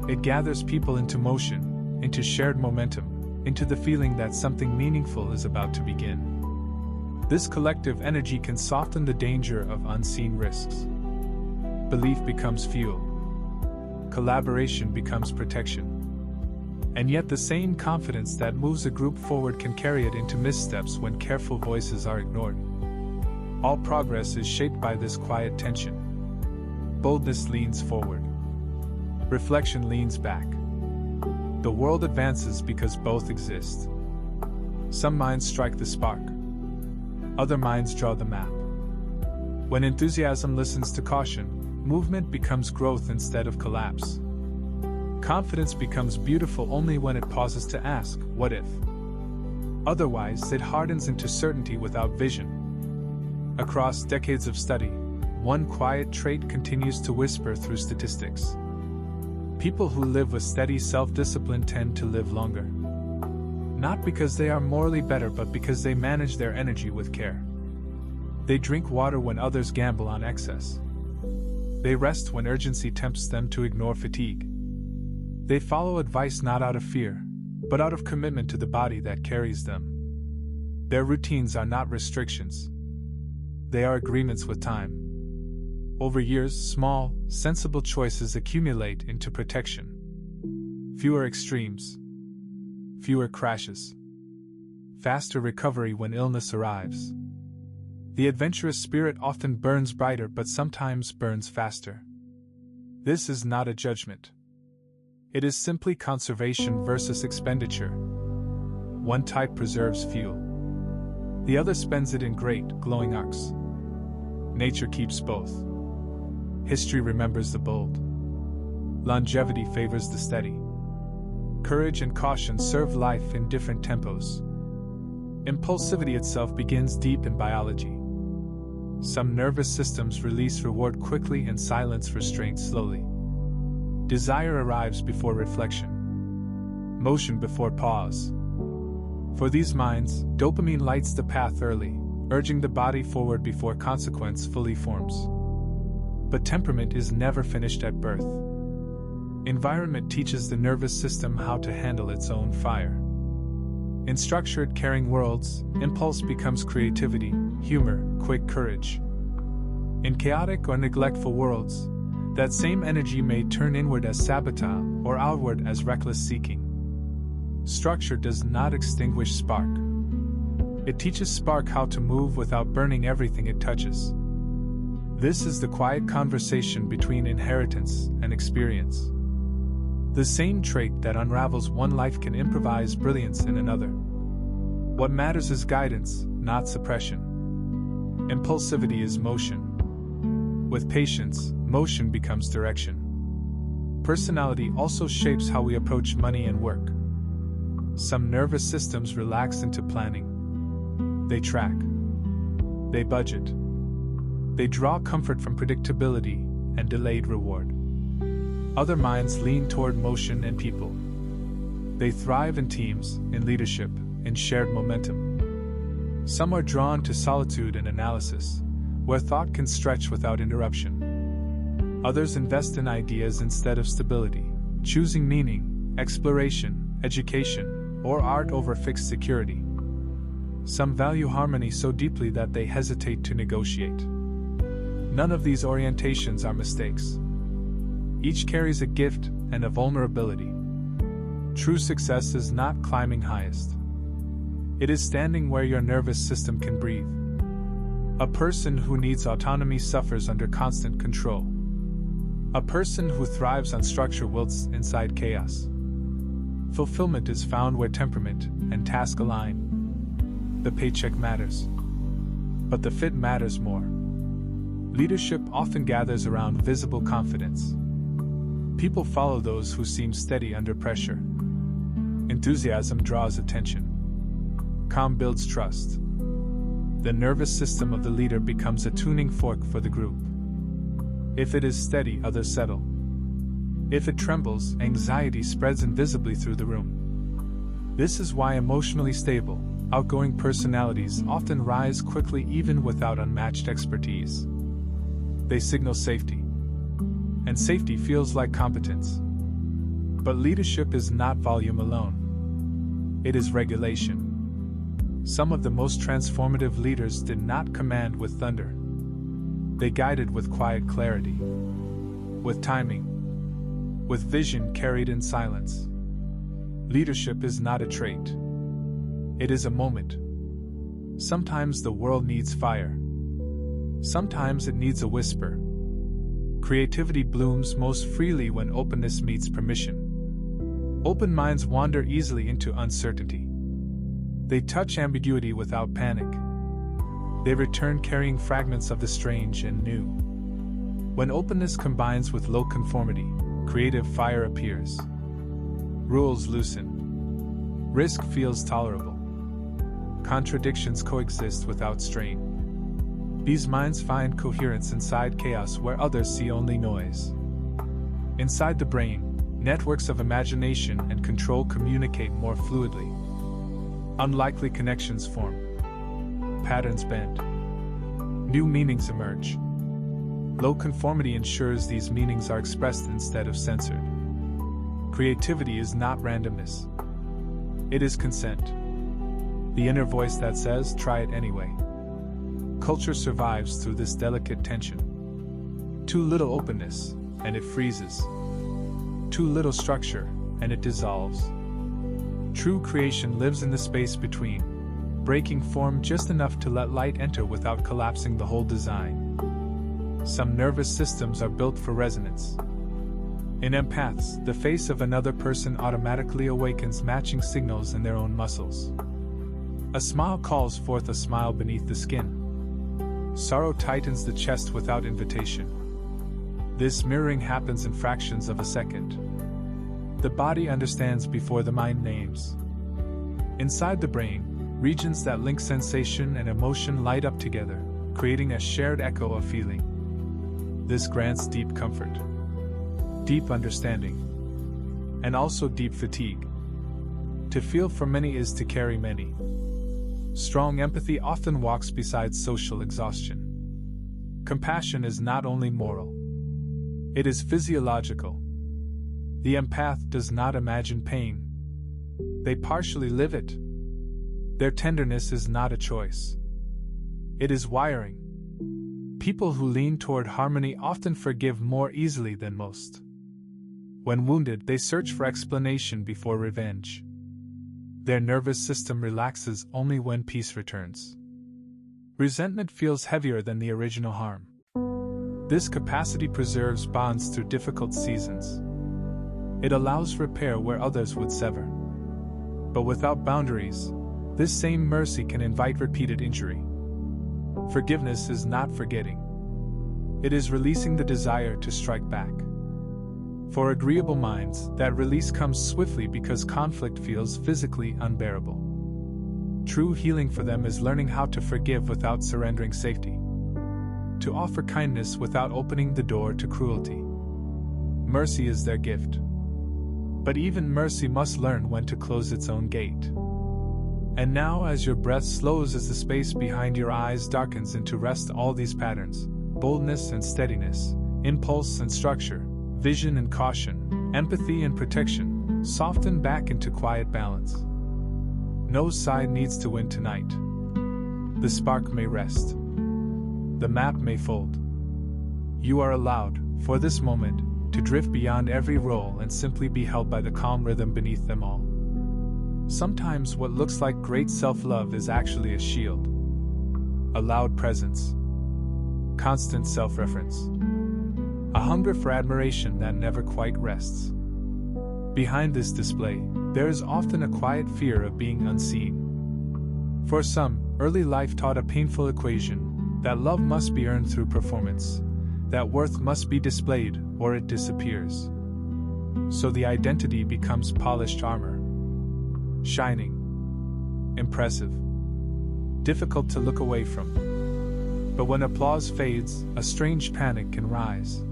It gathers people into motion, into shared momentum, into the feeling that something meaningful is about to begin. This collective energy can soften the danger of unseen risks. Belief becomes fuel. Collaboration becomes protection. And yet the same confidence that moves a group forward can carry it into missteps when careful voices are ignored. All progress is shaped by this quiet tension. Boldness leans forward. Reflection leans back. The world advances because both exist. Some minds strike the spark. Other minds draw the map. When enthusiasm listens to caution, movement becomes growth instead of collapse. Confidence becomes beautiful only when it pauses to ask, what if? Otherwise, it hardens into certainty without vision. Across decades of study, one quiet trait continues to whisper through statistics. People who live with steady self-discipline tend to live longer. Not because they are morally better, but because they manage their energy with care. They drink water when others gamble on excess. They rest when urgency tempts them to ignore fatigue. They follow advice not out of fear, but out of commitment to the body that carries them. Their routines are not restrictions. They are agreements with time. Over years, small, sensible choices accumulate into protection. Fewer extremes. Fewer crashes. Faster recovery when illness arrives. The adventurous spirit often burns brighter but sometimes burns faster. This is not a judgment. It is simply conservation versus expenditure. One type preserves fuel. The other spends it in great, glowing arcs. Nature keeps both. History remembers the bold. Longevity favors the steady. Courage and caution serve life in different tempos. Impulsivity itself begins deep in biology. Some nervous systems release reward quickly and silence restraint slowly. Desire arrives before reflection. Motion before pause. For these minds, dopamine lights the path early, urging the body forward before consequence fully forms. But temperament is never finished at birth. Environment teaches the nervous system how to handle its own fire. In structured, caring worlds, impulse becomes creativity, humor, quick courage. In chaotic or neglectful worlds, that same energy may turn inward as sabotage or outward as reckless seeking. Structure does not extinguish spark. It teaches spark how to move without burning everything it touches. This is the quiet conversation between inheritance and experience. The same trait that unravels one life can improvise brilliance in another. What matters is guidance, not suppression. Impulsivity is motion. With patience, motion becomes direction. Personality also shapes how we approach money and work. Some nervous systems relax into planning. They track. They budget. They draw comfort from predictability and delayed reward. Other minds lean toward motion and people. They thrive in teams, in leadership, in shared momentum. Some are drawn to solitude and analysis, where thought can stretch without interruption. Others invest in ideas instead of stability, choosing meaning, exploration, education, or art over fixed security. Some value harmony so deeply that they hesitate to negotiate. None of these orientations are mistakes. Each carries a gift and a vulnerability. True success is not climbing highest. It is standing where your nervous system can breathe. A person who needs autonomy suffers under constant control. A person who thrives on structure wilts inside chaos. Fulfillment is found where temperament and task align. The paycheck matters, but the fit matters more. Leadership often gathers around visible confidence. People follow those who seem steady under pressure. Enthusiasm draws attention. Calm builds trust. The nervous system of the leader becomes a tuning fork for the group. If it is steady, others settle. If it trembles, anxiety spreads invisibly through the room. This is why emotionally stable, outgoing personalities often rise quickly even without unmatched expertise. They signal safety. And safety feels like competence. But leadership is not volume alone. It is regulation. Some of the most transformative leaders did not command with thunder. They guided with quiet clarity, with timing, with vision carried in silence. Leadership is not a trait. It is a moment. Sometimes the world needs fire. Sometimes it needs a whisper. Creativity blooms most freely when openness meets permission. Open minds wander easily into uncertainty. They touch ambiguity without panic. They return carrying fragments of the strange and new. When openness combines with low conformity, creative fire appears. Rules loosen. Risk feels tolerable. Contradictions coexist without strain. These minds find coherence inside chaos where others see only noise. Inside the brain, networks of imagination and control communicate more fluidly. Unlikely connections form. Patterns bend. New meanings emerge. Low conformity ensures these meanings are expressed instead of censored. Creativity is not randomness. It is consent. The inner voice that says, try it anyway. Culture survives through this delicate tension. Too little openness, and it freezes. Too little structure, and it dissolves. True creation lives in the space between, breaking form just enough to let light enter without collapsing the whole design. Some nervous systems are built for resonance. In empaths, the face of another person automatically awakens matching signals in their own muscles. A smile calls forth a smile beneath the skin. Sorrow tightens the chest without invitation. This mirroring happens in fractions of a second. The body understands before the mind names. Inside the brain, regions that link sensation and emotion light up together, creating a shared echo of feeling. This grants deep comfort, deep understanding, and also deep fatigue. To feel for many is to carry many. Strong empathy often walks beside social exhaustion. Compassion is not only moral, it is physiological. The empath does not imagine pain. They partially live it. Their tenderness is not a choice. It is wiring. People who lean toward harmony often forgive more easily than most. When wounded, they search for explanation before revenge. Their nervous system relaxes only when peace returns. Resentment feels heavier than the original harm. This capacity preserves bonds through difficult seasons. It allows repair where others would sever. But without boundaries, this same mercy can invite repeated injury. Forgiveness is not forgetting. It is releasing the desire to strike back. For agreeable minds, that release comes swiftly because conflict feels physically unbearable. True healing for them is learning how to forgive without surrendering safety. To offer kindness without opening the door to cruelty. Mercy is their gift. But even mercy must learn when to close its own gate. And now, as your breath slows, as the space behind your eyes darkens into rest, all these patterns, boldness and steadiness, impulse and structure, vision and caution, empathy and protection, soften back into quiet balance. No side needs to win tonight. The spark may rest. The map may fold. You are allowed, for this moment, to drift beyond every role and simply be held by the calm rhythm beneath them all. Sometimes what looks like great self-love is actually a shield. A loud presence. Constant self-reference. A hunger for admiration that never quite rests. Behind this display, there is often a quiet fear of being unseen. For some, early life taught a painful equation, that love must be earned through performance, that worth must be displayed or it disappears. So the identity becomes polished armor. Shining. Impressive. Difficult to look away from. But when applause fades, a strange panic can rise.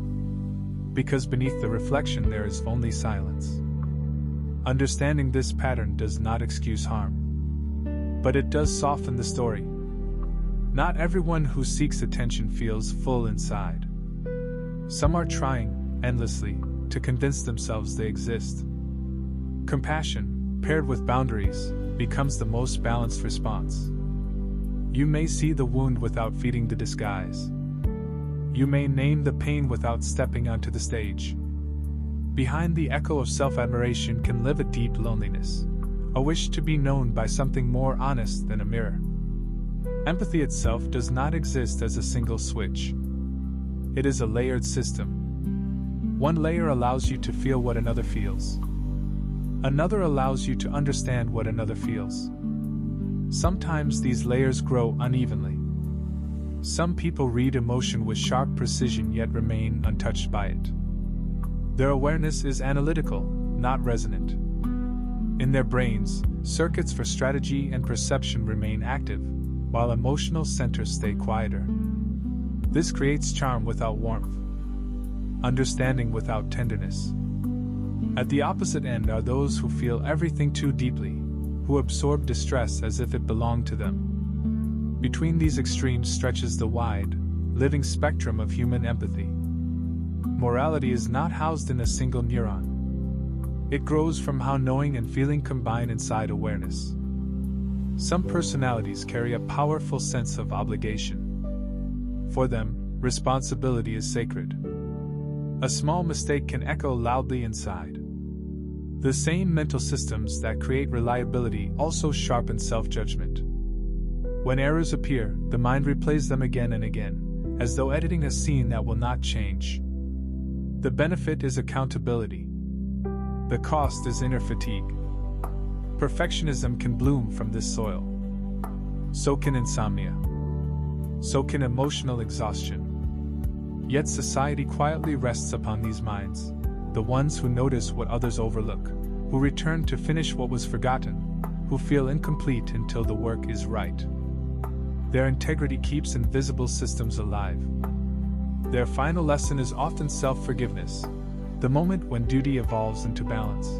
Because beneath the reflection there is only silence. Understanding this pattern does not excuse harm. But it does soften the story. Not everyone who seeks attention feels full inside. Some are trying, endlessly, to convince themselves they exist. Compassion, paired with boundaries, becomes the most balanced response. You may see the wound without feeding the disguise. You may name the pain without stepping onto the stage. Behind the echo of self-admiration can live a deep loneliness, a wish to be known by something more honest than a mirror. Empathy itself does not exist as a single switch. It is a layered system. One layer allows you to feel what another feels. Another allows you to understand what another feels. Sometimes these layers grow unevenly. Some people read emotion with sharp precision yet remain untouched by it. Their awareness is analytical, not resonant. In their brains, circuits for strategy and perception remain active, while emotional centers stay quieter. This creates charm without warmth, understanding without tenderness. At the opposite end are those who feel everything too deeply, who absorb distress as if it belonged to them. Between these extremes stretches the wide, living spectrum of human empathy. Morality is not housed in a single neuron. It grows from how knowing and feeling combine inside awareness. Some personalities carry a powerful sense of obligation. For them, responsibility is sacred. A small mistake can echo loudly inside. The same mental systems that create reliability also sharpen self-judgment. When errors appear, the mind replays them again and again, as though editing a scene that will not change. The benefit is accountability. The cost is inner fatigue. Perfectionism can bloom from this soil. So can insomnia. So can emotional exhaustion. Yet society quietly rests upon these minds, the ones who notice what others overlook, who return to finish what was forgotten, who feel incomplete until the work is right. Their integrity keeps invisible systems alive. Their final lesson is often self-forgiveness, the moment when duty evolves into balance.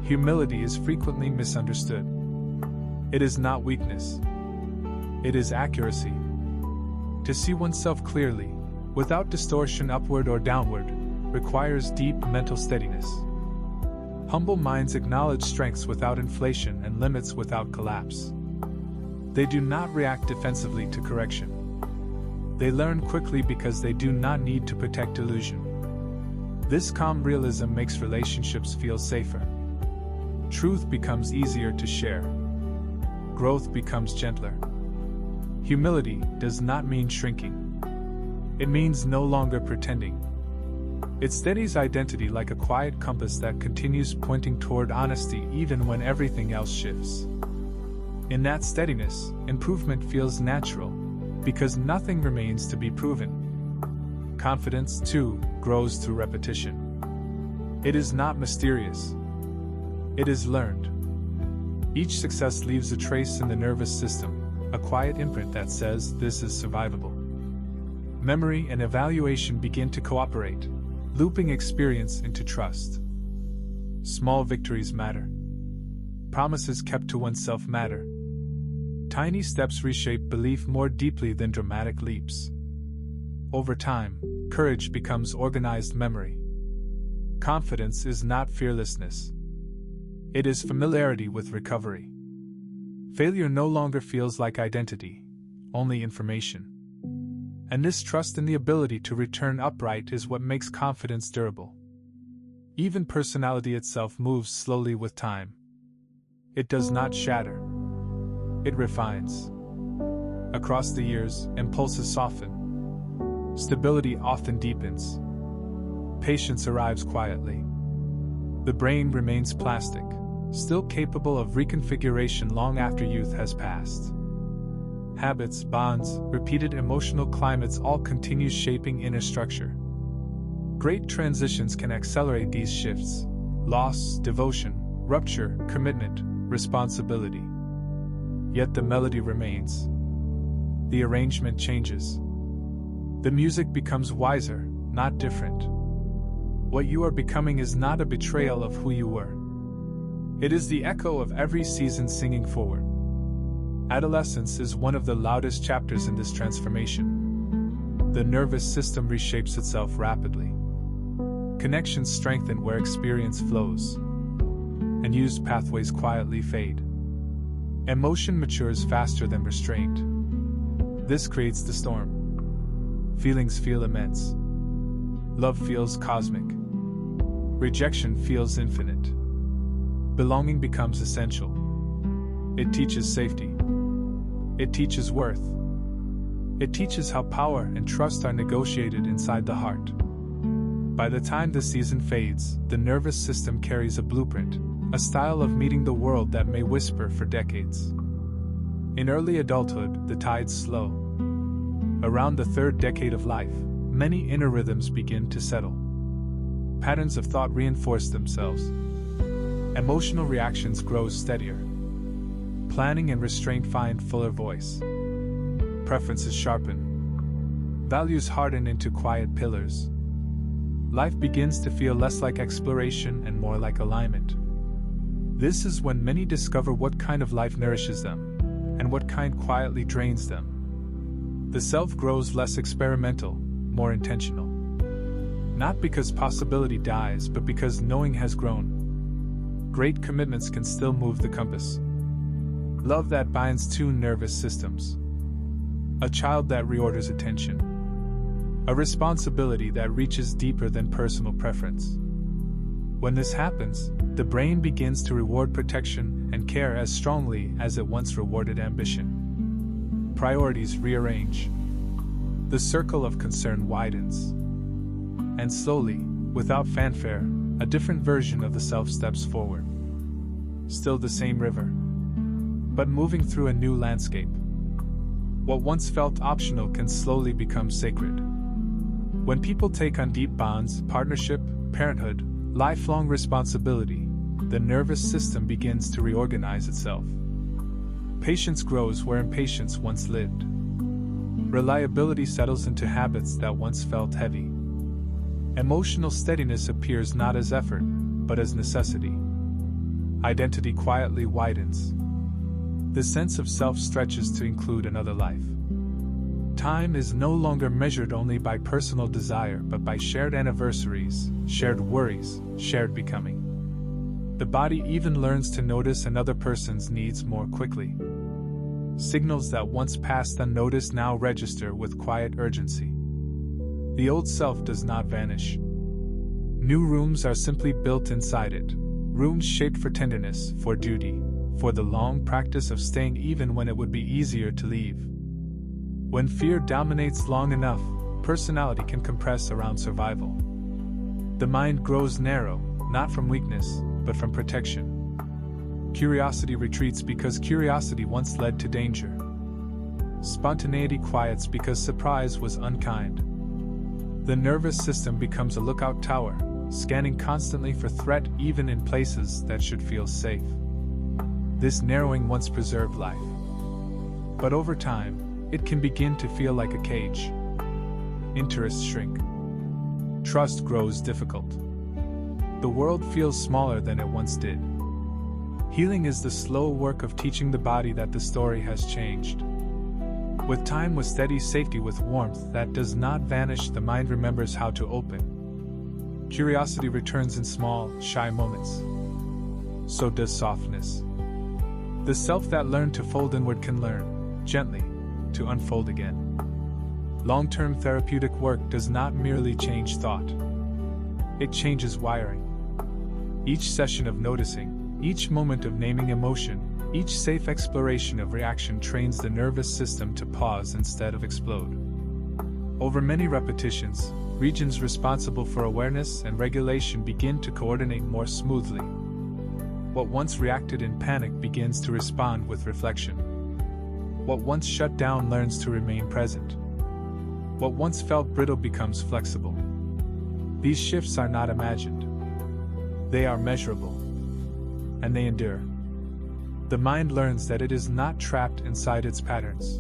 Humility is frequently misunderstood. It is not weakness. It is accuracy. To see oneself clearly, without distortion upward or downward, requires deep mental steadiness. Humble minds acknowledge strengths without inflation and limits without collapse. They do not react defensively to correction. They learn quickly because they do not need to protect illusion. This calm realism makes relationships feel safer. Truth becomes easier to share. Growth becomes gentler. Humility does not mean shrinking. It means no longer pretending. It steadies identity like a quiet compass that continues pointing toward honesty even when everything else shifts. In that steadiness, improvement feels natural, because nothing remains to be proven. Confidence, too, grows through repetition. It is not mysterious. It is learned. Each success leaves a trace in the nervous system, a quiet imprint that says this is survivable. Memory and evaluation begin to cooperate, looping experience into trust. Small victories matter. Promises kept to oneself matter. Tiny steps reshape belief more deeply than dramatic leaps. Over time, courage becomes organized memory. Confidence is not fearlessness. It is familiarity with recovery. Failure no longer feels like identity, only information. And this trust in the ability to return upright is what makes confidence durable. Even personality itself moves slowly with time. It does not shatter. It refines. Across the years, impulses soften. Stability often deepens. Patience arrives quietly. The brain remains plastic, still capable of reconfiguration long after youth has passed. Habits, bonds, repeated emotional climates all continue shaping inner structure. Great transitions can accelerate these shifts: loss, devotion, rupture, commitment, responsibility. Yet the melody remains. The arrangement changes. The music becomes wiser, not different. What you are becoming is not a betrayal of who you were. It is the echo of every season singing forward. Adolescence is one of the loudest chapters in this transformation. The nervous system reshapes itself rapidly. Connections strengthen where experience flows. Unused pathways quietly fade. Emotion matures faster than restraint. This creates the storm. Feelings feel immense. Love feels cosmic. Rejection feels infinite. Belonging becomes essential. It teaches safety. It teaches worth. It teaches how power and trust are negotiated inside the heart. By the time the season fades, the nervous system carries a blueprint, a style of meeting the world that may whisper for decades. In early adulthood, the tides slow. Around the third decade of life, many inner rhythms begin to settle. Patterns of thought reinforce themselves. Emotional reactions grow steadier. Planning and restraint find fuller voice. Preferences sharpen. Values harden into quiet pillars. Life begins to feel less like exploration and more like alignment. This is when many discover what kind of life nourishes them, and what kind quietly drains them. The self grows less experimental, more intentional. Not because possibility dies, but because knowing has grown. Great commitments can still move the compass. Love that binds two nervous systems. A child that reorders attention. A responsibility that reaches deeper than personal preference. When this happens, the brain begins to reward protection and care as strongly as it once rewarded ambition. Priorities rearrange. The circle of concern widens. And slowly, without fanfare, a different version of the self steps forward. Still the same river, but moving through a new landscape. What once felt optional can slowly become sacred. When people take on deep bonds, partnership, parenthood, lifelong responsibility, the nervous system begins to reorganize itself. Patience grows where impatience once lived. Reliability settles into habits that once felt heavy. Emotional steadiness appears not as effort, but as necessity. Identity quietly widens. The sense of self stretches to include another life. Time is no longer measured only by personal desire, but by shared anniversaries, shared worries, shared becoming. The body even learns to notice another person's needs more quickly. Signals that once passed unnoticed now register with quiet urgency. The old self does not vanish. New rooms are simply built inside it, rooms shaped for tenderness, for duty, for the long practice of staying even when it would be easier to leave. When fear dominates long enough, personality can compress around survival. The mind grows narrow, not from weakness, but from protection. Curiosity retreats because curiosity once led to danger. Spontaneity quiets because surprise was unkind. The nervous system becomes a lookout tower, scanning constantly for threat even in places that should feel safe. This narrowing once preserved life. But over time, it can begin to feel like a cage. Interests shrink. Trust grows difficult. The world feels smaller than it once did. Healing is the slow work of teaching the body that the story has changed. With time, with steady safety, with warmth that does not vanish, the mind remembers how to open. Curiosity returns in small, shy moments. So does softness. The self that learned to fold inward can learn, gently, to unfold again. Long-term therapeutic work does not merely change thought. It changes wiring. Each session of noticing, each moment of naming emotion, each safe exploration of reaction trains the nervous system to pause instead of explode. Over many repetitions, regions responsible for awareness and regulation begin to coordinate more smoothly. What once reacted in panic begins to respond with reflection. What once shut down learns to remain present. What once felt brittle becomes flexible. These shifts are not imagined. They are measurable. And they endure. The mind learns that it is not trapped inside its patterns,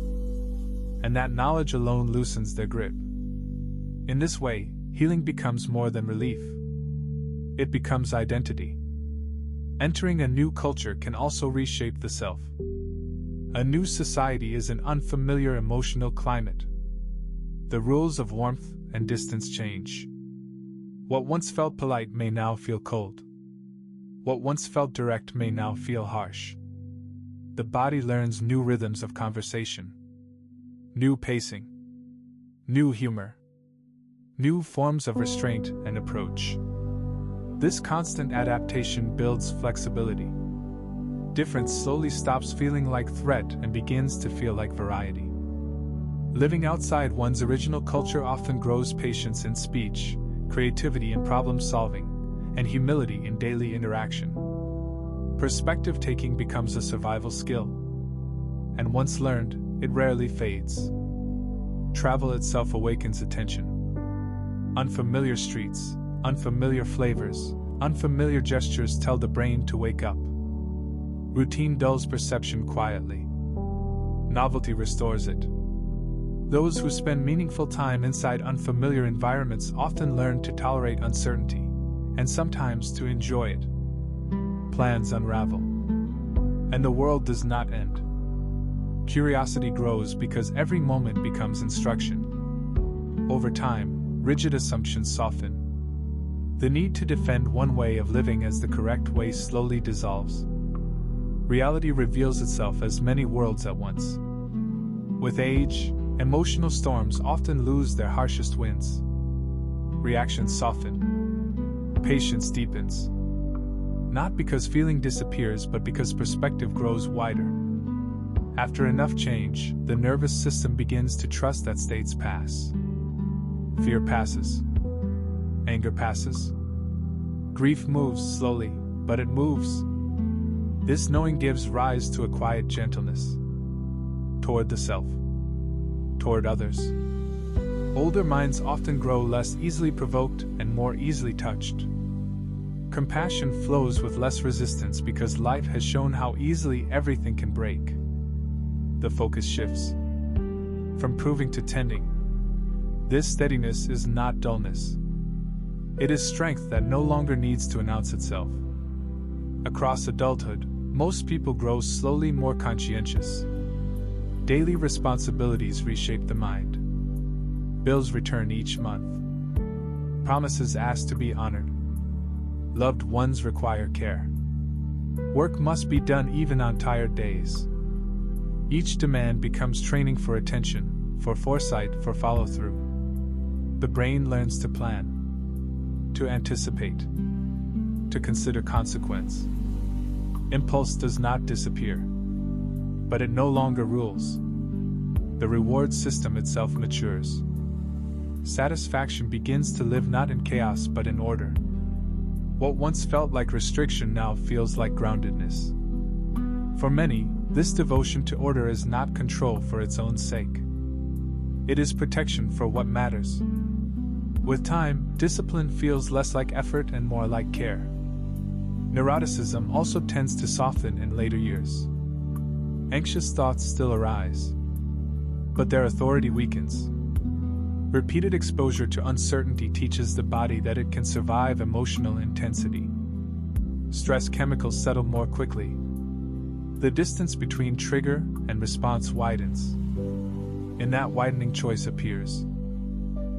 and that knowledge alone loosens their grip. In this way, healing becomes more than relief. It becomes identity. Entering a new culture can also reshape the self. A new society is an unfamiliar emotional climate. The rules of warmth and distance change. What once felt polite may now feel cold. What once felt direct may now feel harsh. The body learns new rhythms of conversation, new pacing, new humor, new forms of restraint and approach. This constant adaptation builds flexibility. Difference slowly stops feeling like threat and begins to feel like variety. Living outside one's original culture often grows patience in speech, creativity in problem solving, and humility in daily interaction. Perspective taking becomes a survival skill. And once learned, it rarely fades. Travel itself awakens attention. Unfamiliar streets, unfamiliar flavors, unfamiliar gestures tell the brain to wake up. Routine dulls perception quietly. Novelty restores it. Those who spend meaningful time inside unfamiliar environments often learn to tolerate uncertainty, and sometimes to enjoy it. Plans unravel. And the world does not end. Curiosity grows because every moment becomes instruction. Over time, rigid assumptions soften. The need to defend one way of living as the correct way slowly dissolves. Reality reveals itself as many worlds at once. With age, emotional storms often lose their harshest winds. Reactions soften. Patience deepens. Not because feeling disappears, but because perspective grows wider. After enough change, the nervous system begins to trust that states pass. Fear passes. Anger passes. Grief moves slowly, but it moves. This knowing gives rise to a quiet gentleness. Toward the self. Toward others. Older minds often grow less easily provoked and more easily touched. Compassion flows with less resistance because life has shown how easily everything can break. The focus shifts. From proving to tending. This steadiness is not dullness. It is strength that no longer needs to announce itself. Across adulthood, most people grow slowly more conscientious. Daily responsibilities reshape the mind. Bills return each month. Promises asked to be honored. Loved ones require care. Work must be done even on tired days. Each demand becomes training for attention, for foresight, for follow-through. The brain learns to plan, to anticipate, to consider consequence. Impulse does not disappear, but it no longer rules. The reward system itself matures. Satisfaction begins to live not in chaos but in order. What once felt like restriction now feels like groundedness. For many, this devotion to order is not control for its own sake. It is protection for what matters. With time, discipline feels less like effort and more like care. Neuroticism also tends to soften in later years. Anxious thoughts still arise, but their authority weakens. Repeated exposure to uncertainty teaches the body that it can survive emotional intensity. Stress chemicals settle more quickly. The distance between trigger and response widens. In that widening, choice appears.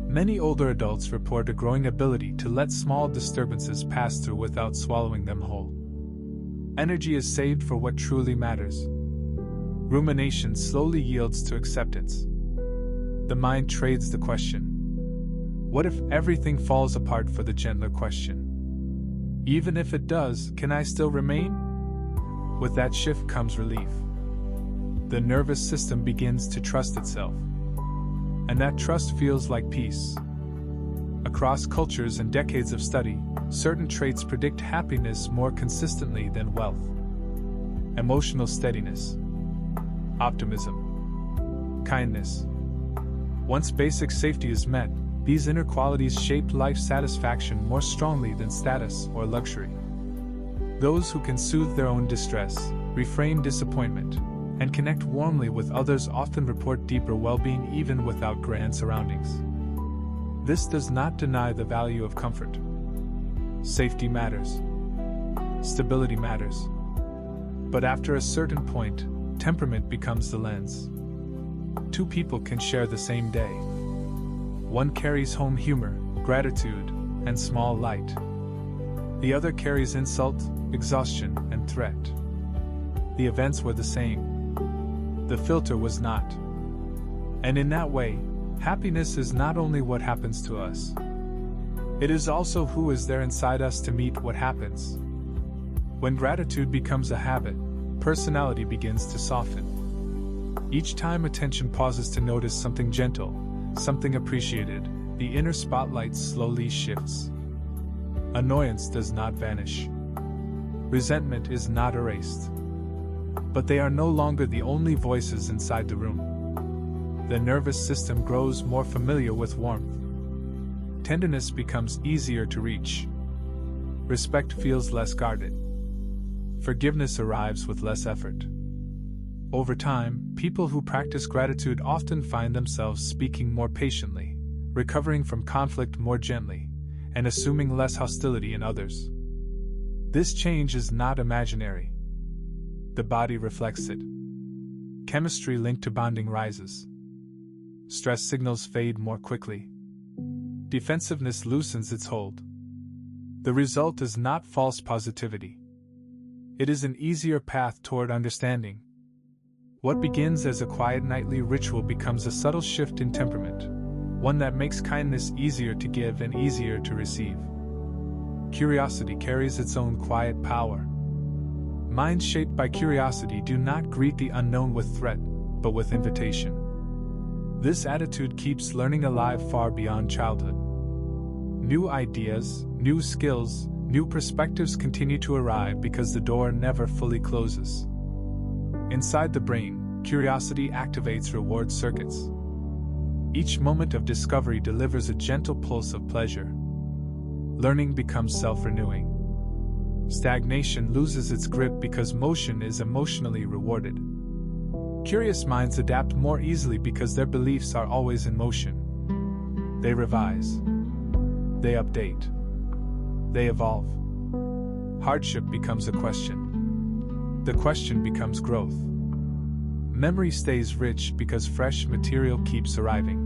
Many older adults report a growing ability to let small disturbances pass through without swallowing them whole. Energy is saved for what truly matters. Rumination slowly yields to acceptance. The mind trades the question, what if everything falls apart, for the gentler question, even if it does, can I still remain? With that shift comes relief. The nervous system begins to trust itself. And that trust feels like peace. Across cultures and decades of study, certain traits predict happiness more consistently than wealth. Emotional steadiness, optimism, kindness. Once basic safety is met, these inner qualities shape life satisfaction more strongly than status or luxury. Those who can soothe their own distress, reframe disappointment, and connect warmly with others often report deeper well-being even without grand surroundings. This does not deny the value of comfort. Safety matters. Stability matters. But after a certain point, temperament becomes the lens. Two people can share the same day. One carries home humor, gratitude, and small light. The other carries insult, exhaustion, and threat. The events were the same. The filter was not. And in that way, happiness is not only what happens to us. It is also who is there inside us to meet what happens. When gratitude becomes a habit, personality begins to soften. Each time attention pauses to notice something gentle, something appreciated, the inner spotlight slowly shifts. Annoyance does not vanish. Resentment is not erased. But they are no longer the only voices inside the room. The nervous system grows more familiar with warmth. Tenderness becomes easier to reach. Respect feels less guarded. Forgiveness arrives with less effort. Over time, people who practice gratitude often find themselves speaking more patiently, recovering from conflict more gently, and assuming less hostility in others. This change is not imaginary. The body reflects it. Chemistry linked to bonding rises. Stress signals fade more quickly. Defensiveness loosens its hold. The result is not false positivity. It is an easier path toward understanding. What begins as a quiet nightly ritual becomes a subtle shift in temperament, one that makes kindness easier to give and easier to receive. Curiosity carries its own quiet power. Minds shaped by curiosity do not greet the unknown with threat, but with invitation. This attitude keeps learning alive far beyond childhood. New ideas, new skills, new perspectives continue to arrive because the door never fully closes. Inside the brain, curiosity activates reward circuits. Each moment of discovery delivers a gentle pulse of pleasure. Learning becomes self-renewing. Stagnation loses its grip because motion is emotionally rewarded. Curious minds adapt more easily because their beliefs are always in motion. They revise. They update. They evolve. Hardship becomes a question. The question becomes growth. Memory stays rich because fresh material keeps arriving.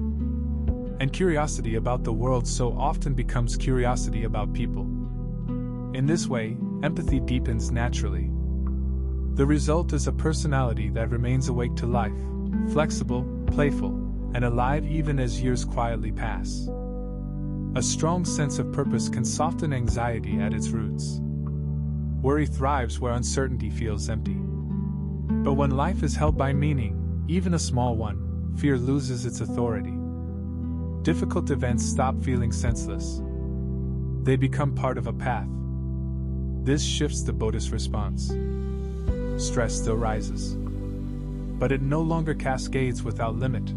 And curiosity about the world so often becomes curiosity about people. In this way, empathy deepens naturally. The result is a personality that remains awake to life, flexible, playful, and alive even as years quietly pass. A strong sense of purpose can soften anxiety at its roots. Worry thrives where uncertainty feels empty. But when life is held by meaning, even a small one, fear loses its authority. Difficult events stop feeling senseless. They become part of a path. This shifts the Buddhist response. Stress still rises, but it no longer cascades without limit.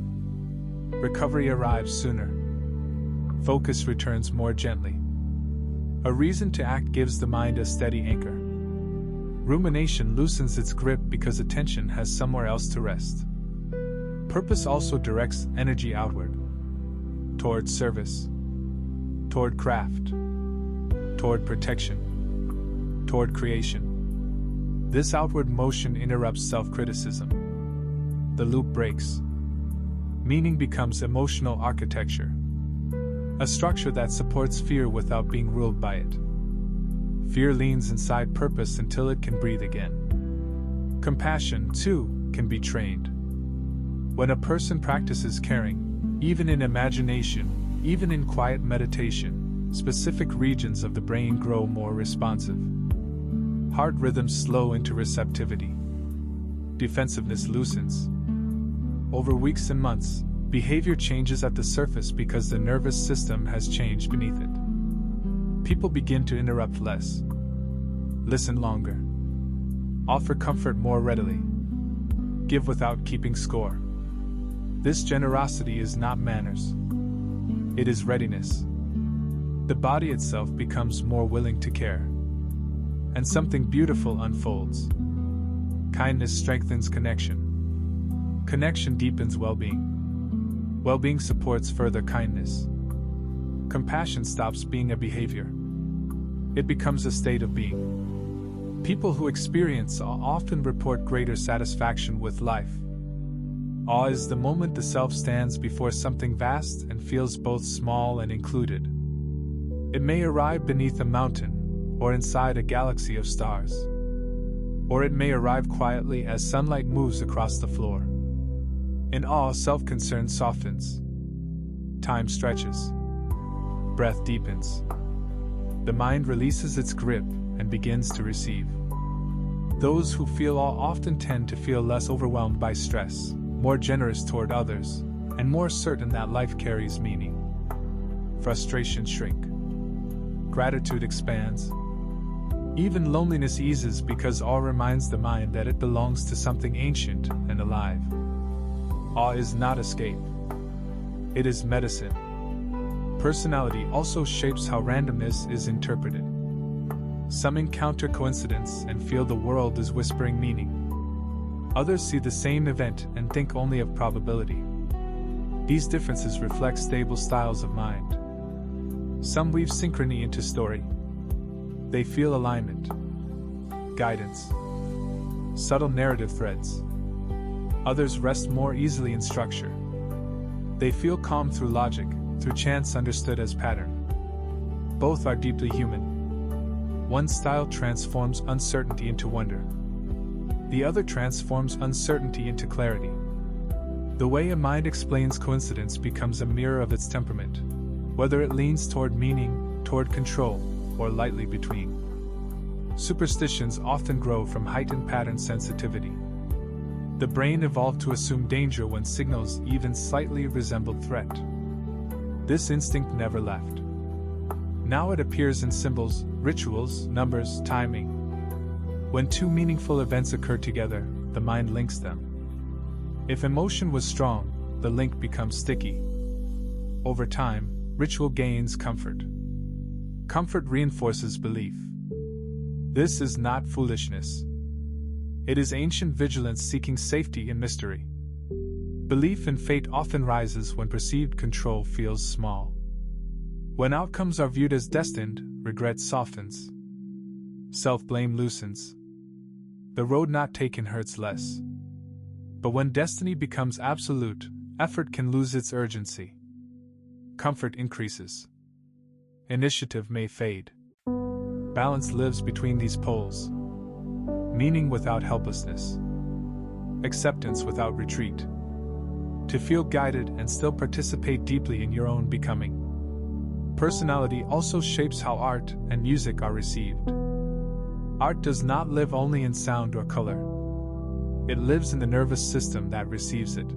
Recovery arrives sooner. Focus returns more gently. A reason to act gives the mind a steady anchor. Rumination loosens its grip because attention has somewhere else to rest. Purpose also directs energy outward, toward service, toward craft, toward protection, toward creation. This outward motion interrupts self-criticism. The loop breaks. Meaning becomes emotional architecture, a structure that supports fear without being ruled by it. Fear leans inside purpose until it can breathe again. Compassion, too, can be trained. When a person practices caring, even in imagination, even in quiet meditation, specific regions of the brain grow more responsive. Heart rhythms slow into receptivity. Defensiveness loosens. Over weeks and months, behavior changes at the surface because the nervous system has changed beneath it. People begin to interrupt less, listen longer, offer comfort more readily, give without keeping score. This generosity is not manners. It is readiness. The body itself becomes more willing to care. And something beautiful unfolds. Kindness strengthens connection. Connection deepens well-being. Well-being supports further kindness. Compassion stops being a behavior. It becomes a state of being. People who experience awe often report greater satisfaction with life. Awe is the moment the self stands before something vast and feels both small and included. It may arrive beneath a mountain, or inside a galaxy of stars. Or it may arrive quietly as sunlight moves across the floor. In awe, self-concern softens. Time stretches. Breath deepens. The mind releases its grip and begins to receive. Those who feel awe often tend to feel less overwhelmed by stress, more generous toward others, and more certain that life carries meaning. Frustration shrinks. Gratitude expands. Even loneliness eases because awe reminds the mind that it belongs to something ancient and alive. Awe is not escape. It is medicine. Personality also shapes how randomness is interpreted. Some encounter coincidence and feel the world is whispering meaning. Others see the same event and think only of probability. These differences reflect stable styles of mind. Some weave synchrony into story. They feel alignment, guidance, subtle narrative threads. Others rest more easily in structure. They feel calm through logic, through chance understood as pattern. Both are deeply human. One style transforms uncertainty into wonder. The other transforms uncertainty into clarity. The way a mind explains coincidence becomes a mirror of its temperament, whether it leans toward meaning, toward control, or lightly between. Superstitions often grow from heightened pattern sensitivity. The brain evolved to assume danger when signals even slightly resembled threat. This instinct never left. Now it appears in symbols, rituals, numbers, timing. When two meaningful events occur together, the mind links them. If emotion was strong, the link becomes sticky. Over time, ritual gains comfort. Comfort reinforces belief. This is not foolishness. It is ancient vigilance seeking safety in mystery. Belief in fate often rises when perceived control feels small. When outcomes are viewed as destined, regret softens. Self-blame loosens. The road not taken hurts less. But when destiny becomes absolute, effort can lose its urgency. Comfort increases. Initiative may fade. Balance lives between these poles. meaning without helplessness, acceptance without retreat. To feel guided and still participate deeply in your own becoming. Personality also shapes how art and music are received. Art does not live only in sound or color. It lives in the nervous system that receives it.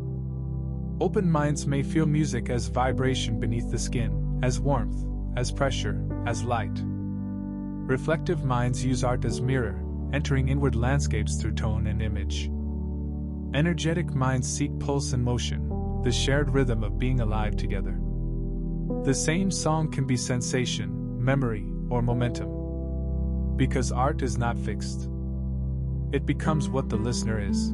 Open minds may feel music as vibration beneath the skin, as warmth, as pressure, as light. Reflective minds use art as mirror, entering inward landscapes through tone and image. Energetic minds seek pulse and motion, the shared rhythm of being alive together. The same song can be sensation, memory, or momentum. Because art is not fixed. It becomes what the listener is.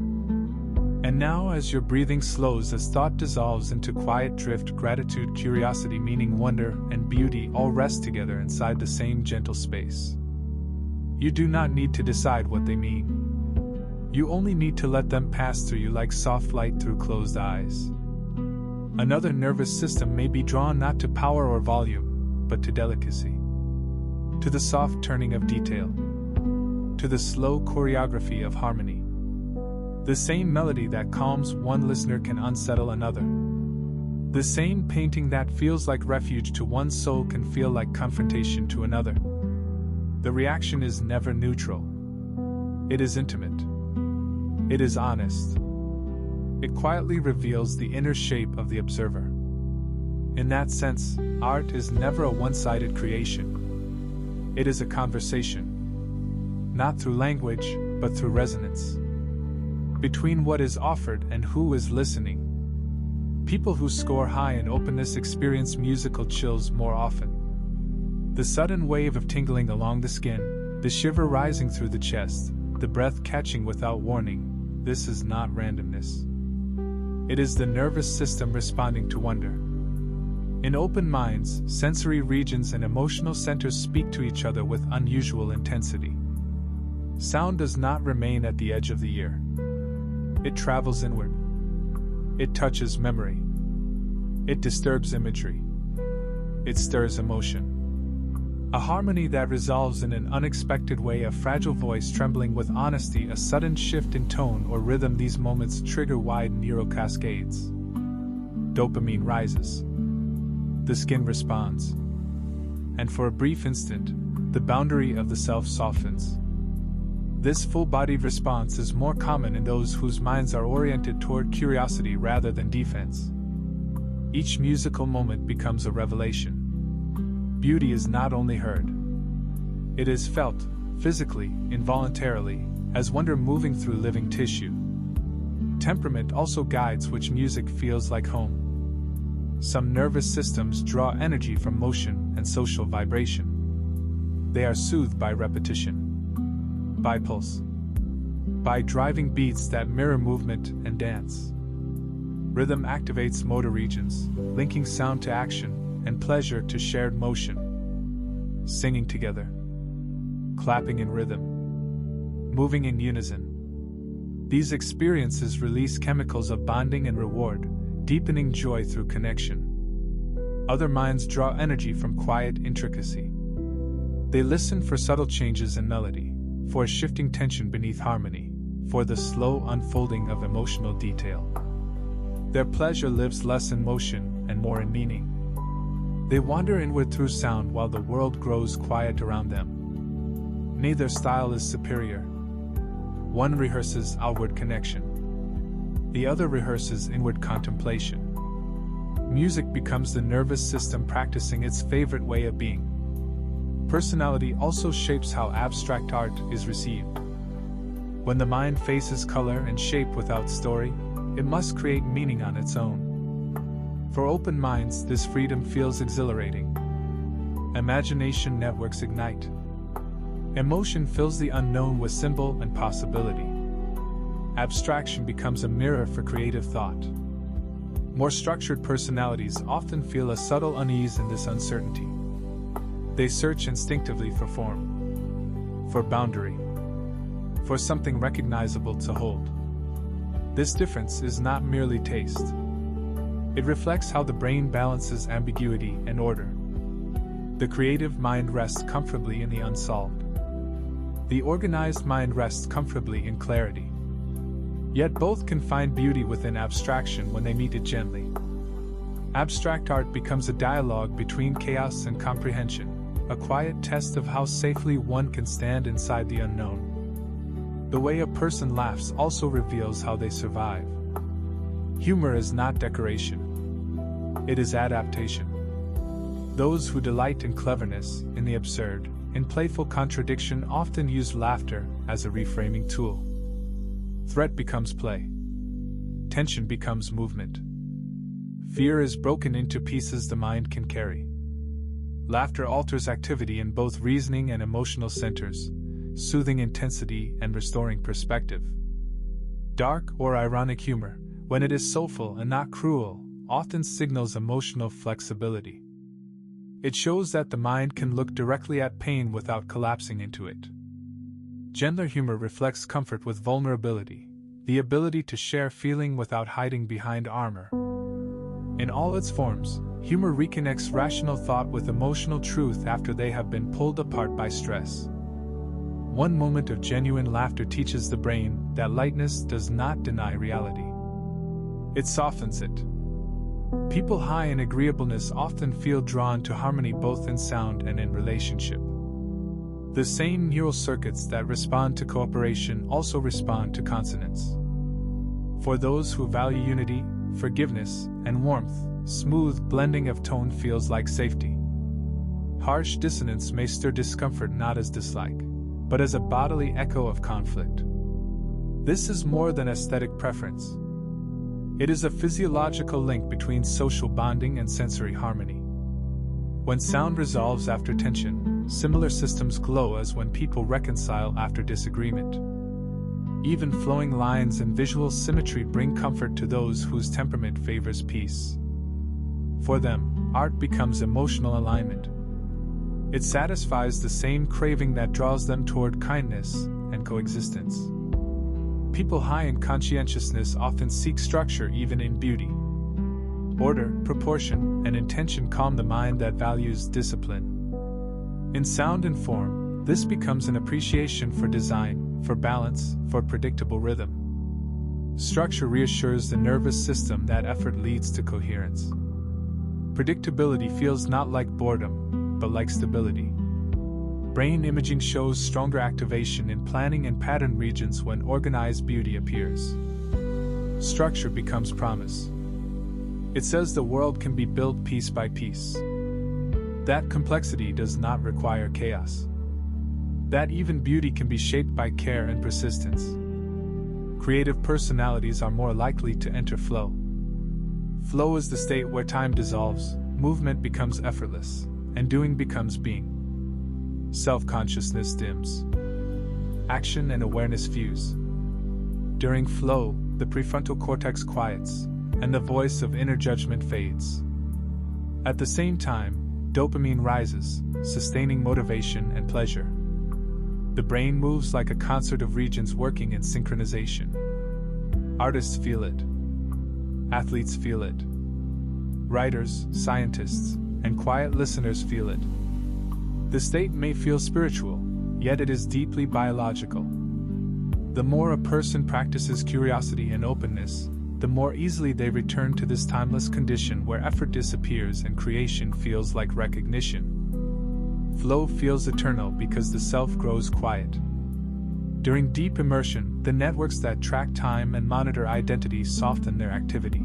And now, as your breathing slows, as thought dissolves into quiet drift, gratitude, curiosity, meaning, wonder, and beauty all rest together inside the same gentle space. You do not need to decide what they mean. You only need to let them pass through you like soft light through closed eyes. Another nervous system may be drawn not to power or volume, but to delicacy. To the soft turning of detail. To the slow choreography of harmony. The same melody that calms one listener can unsettle another. The same painting that feels like refuge to one soul can feel like confrontation to another. The reaction is never neutral. It is intimate. It is honest. It quietly reveals the inner shape of the observer. In that sense, art is never a one-sided creation. It is a conversation. Not through language, but through resonance. Between what is offered and who is listening. People who score high in openness experience musical chills more often. The sudden wave of tingling along the skin, the shiver rising through the chest, the breath catching without warning, this is not randomness. It is the nervous system responding to wonder. In open minds, sensory regions and emotional centers speak to each other with unusual intensity. Sound does not remain at the edge of the ear. It travels inward. It touches memory. It disturbs imagery. It stirs emotion. A harmony that resolves in an unexpected way, a fragile voice trembling with honesty, a sudden shift in tone or rhythm. These moments trigger wide neural cascades. Dopamine rises. The skin responds. And for a brief instant, the boundary of the self softens. This full-bodied response is more common in those whose minds are oriented toward curiosity rather than defense. Each musical moment becomes a revelation. Beauty is not only heard. It is felt, physically, involuntarily, as wonder moving through living tissue. Temperament also guides which music feels like home. Some nervous systems draw energy from motion and social vibration. They are soothed by repetition, by pulse, by driving beats that mirror movement and dance. Rhythm activates motor regions, linking sound to action and pleasure to shared motion. Singing together, clapping in rhythm, moving in unison. These experiences release chemicals of bonding and reward, deepening joy through connection. Other minds draw energy from quiet intricacy. They listen for subtle changes in melody, for a shifting tension beneath harmony, for the slow unfolding of emotional detail. Their pleasure lives less in motion and more in meaning. They wander inward through sound while the world grows quiet around them. Neither style is superior. One rehearses outward connection. The other rehearses inward contemplation. Music becomes the nervous system practicing its favorite way of being. Personality also shapes how abstract art is received. When the mind faces color and shape without story, it must create meaning on its own. For open minds, this freedom feels exhilarating. Imagination networks ignite. Emotion fills the unknown with symbol and possibility. Abstraction becomes a mirror for creative thought. More structured personalities often feel a subtle unease in this uncertainty. They search instinctively for form, for boundary, for something recognizable to hold. This difference is not merely taste. It reflects how the brain balances ambiguity and order. The creative mind rests comfortably in the unsolved. The organized mind rests comfortably in clarity. Yet both can find beauty within abstraction when they meet it gently. Abstract art becomes a dialogue between chaos and comprehension, a quiet test of how safely one can stand inside the unknown. The way a person laughs also reveals how they survive. Humor is not decoration. It is adaptation. Those who delight in cleverness, in the absurd, in playful contradiction often use laughter as a reframing tool. Threat becomes play. Tension becomes movement. Fear is broken into pieces the mind can carry. Laughter alters activity in both reasoning and emotional centers, soothing intensity and restoring perspective. Dark or ironic humor, when it is soulful and not cruel, often signals emotional flexibility. It shows that the mind can look directly at pain without collapsing into it. Gentler humor reflects comfort with vulnerability, the ability to share feeling without hiding behind armor. In all its forms, humor reconnects rational thought with emotional truth after they have been pulled apart by stress. One moment of genuine laughter teaches the brain that lightness does not deny reality. It softens it. People high in agreeableness often feel drawn to harmony both in sound and in relationship. The same neural circuits that respond to cooperation also respond to consonance. For those who value unity, forgiveness, and warmth, smooth blending of tone feels like safety. Harsh dissonance may stir discomfort not as dislike, but as a bodily echo of conflict. This is more than aesthetic preference. It is a physiological link between social bonding and sensory harmony. When sound resolves after tension, similar systems glow as when people reconcile after disagreement. Even flowing lines and visual symmetry bring comfort to those whose temperament favors peace. For them, art becomes emotional alignment. It satisfies the same craving that draws them toward kindness and coexistence. People high in conscientiousness often seek structure even in beauty. Order, proportion, and intention calm the mind that values discipline. In sound and form, this becomes an appreciation for design, for balance, for predictable rhythm. Structure reassures the nervous system that effort leads to coherence. Predictability feels not like boredom, but like stability. Brain imaging shows stronger activation in planning and pattern regions when organized beauty appears. Structure becomes promise. It says the world can be built piece by piece. That complexity does not require chaos. That even beauty can be shaped by care and persistence. Creative personalities are more likely to enter flow. Flow is the state where time dissolves, movement becomes effortless, and doing becomes being. Self-consciousness dims. Action and awareness fuse. During flow, the prefrontal cortex quiets, and the voice of inner judgment fades. At the same time, dopamine rises, sustaining motivation and pleasure. The brain moves like a concert of regions working in synchronization. Artists feel it. Athletes feel it. Writers, scientists, and quiet listeners feel it. The state may feel spiritual, yet it is deeply biological. The more a person practices curiosity and openness, the more easily they return to this timeless condition where effort disappears and creation feels like recognition. Flow feels eternal because the self grows quiet. During deep immersion, the networks that track time and monitor identity soften their activity.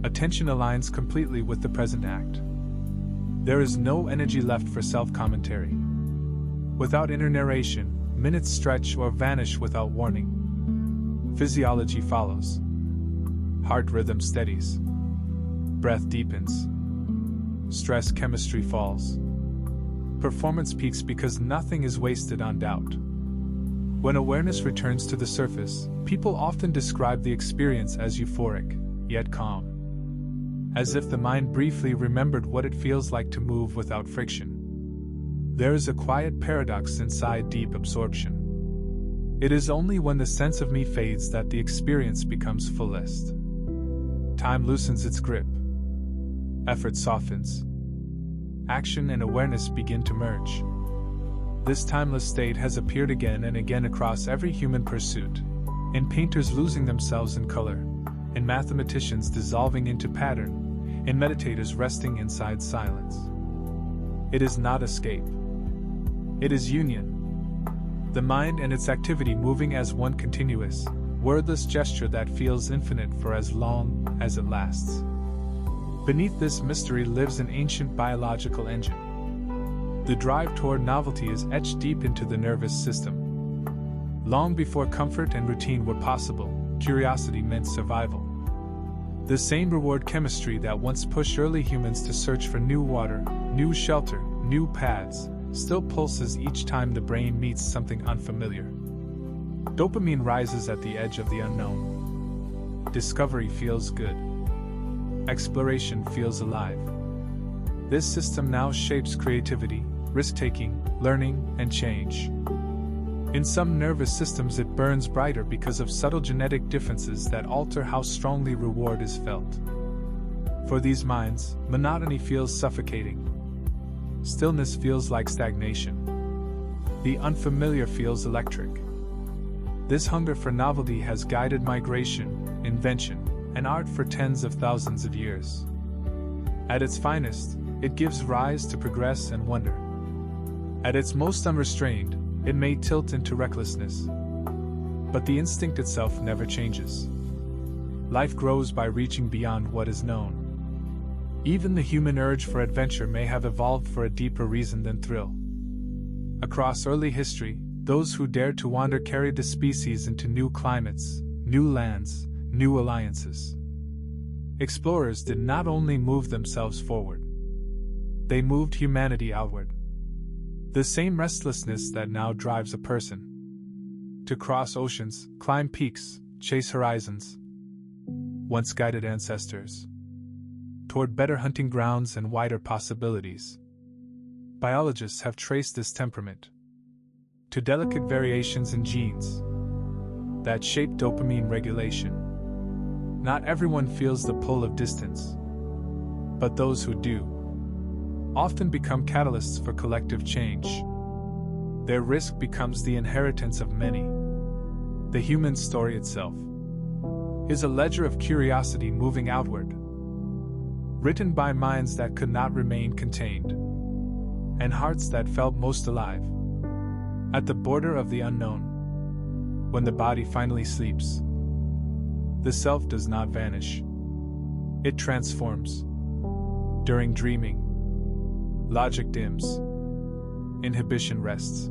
Attention aligns completely with the present act. There is no energy left for self-commentary. Without inner narration, minutes stretch or vanish without warning. Physiology follows. Heart rhythm steadies. Breath deepens. Stress chemistry falls. Performance peaks because nothing is wasted on doubt. When awareness returns to the surface, people often describe the experience as euphoric, yet calm. As if the mind briefly remembered what it feels like to move without friction. There is a quiet paradox inside deep absorption. It is only when the sense of me fades that the experience becomes fullest. Time loosens its grip. Effort softens. Action and awareness begin to merge. This timeless state has appeared again and again across every human pursuit, in painters losing themselves in color, in mathematicians dissolving into pattern, in meditators resting inside silence. It is not escape. It is union. The mind and its activity moving as one continuous, wordless gesture that feels infinite for as long as it lasts. Beneath this mystery lives an ancient biological engine. The drive toward novelty is etched deep into the nervous system. Long before comfort and routine were possible, curiosity meant survival. The same reward chemistry that once pushed early humans to search for new water, new shelter, new paths, still pulses each time the brain meets something unfamiliar. Dopamine rises at the edge of the unknown. Discovery feels good. Exploration feels alive. This system now shapes creativity, risk-taking, learning, and change. In some nervous systems it burns brighter because of subtle genetic differences that alter how strongly reward is felt. For these minds, monotony feels suffocating. Stillness feels like stagnation. The unfamiliar feels electric. This hunger for novelty has guided migration, invention, and art for tens of thousands of years. At its finest, it gives rise to progress and wonder. At its most unrestrained, it may tilt into recklessness. But the instinct itself never changes. Life grows by reaching beyond what is known. Even the human urge for adventure may have evolved for a deeper reason than thrill. Across early history, those who dared to wander carried the species into new climates, new lands, new alliances. Explorers did not only move themselves forward, they moved humanity outward. The same restlessness that now drives a person to cross oceans, climb peaks, chase horizons, once guided ancestors toward better hunting grounds and wider possibilities. Biologists have traced this temperament to delicate variations in genes that shape dopamine regulation. Not everyone feels the pull of distance, but those who do often become catalysts for collective change. Their risk becomes the inheritance of many. The human story itself is a ledger of curiosity moving outward, written by minds that could not remain contained, and hearts that felt most alive. At the border of the unknown, when the body finally sleeps, the self does not vanish. It transforms. During dreaming, logic dims, inhibition rests,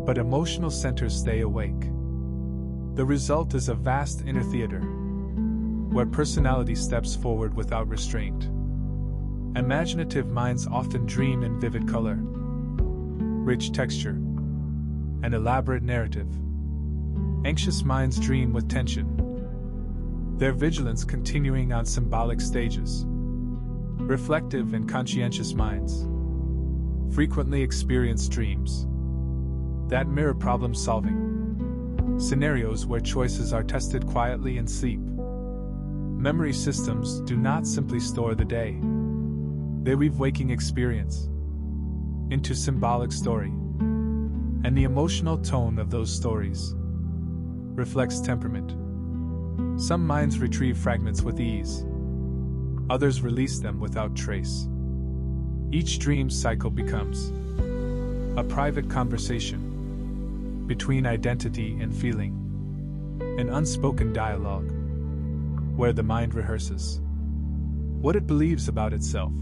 but emotional centers stay awake. The result is a vast inner theater, where personality steps forward without restraint. Imaginative minds often dream in vivid color, rich texture, and elaborate narrative. Anxious minds dream with tension, their vigilance continuing on symbolic stages. Reflective and conscientious minds frequently experience dreams that mirror problem-solving, scenarios where choices are tested quietly in sleep. Memory systems do not simply store the day. They weave waking experience into symbolic story, and the emotional tone of those stories reflects temperament. Some minds retrieve fragments with ease, others release them without trace. Each dream cycle becomes a private conversation between identity and feeling, an unspoken dialogue where the mind rehearses what it believes about itself.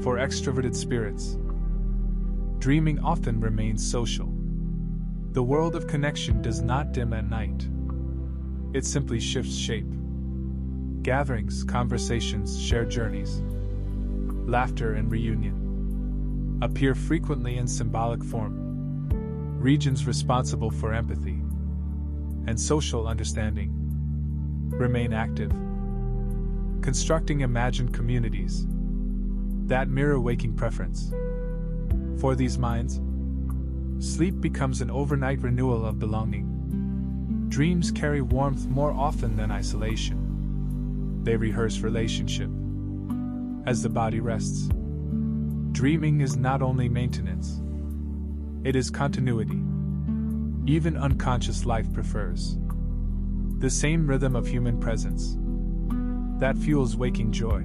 For extroverted spirits, dreaming often remains social. The world of connection does not dim at night. It simply shifts shape. Gatherings, conversations, shared journeys, laughter and reunion appear frequently in symbolic form. Regions responsible for empathy and social understanding remain active, constructing imagined communities that mirror waking preference. For these minds, sleep becomes an overnight renewal of belonging. Dreams carry warmth more often than isolation. They rehearse relationship. As the body rests, dreaming is not only maintenance, It is continuity. Even unconscious life prefers the same rhythm of human presence that fuels waking joy.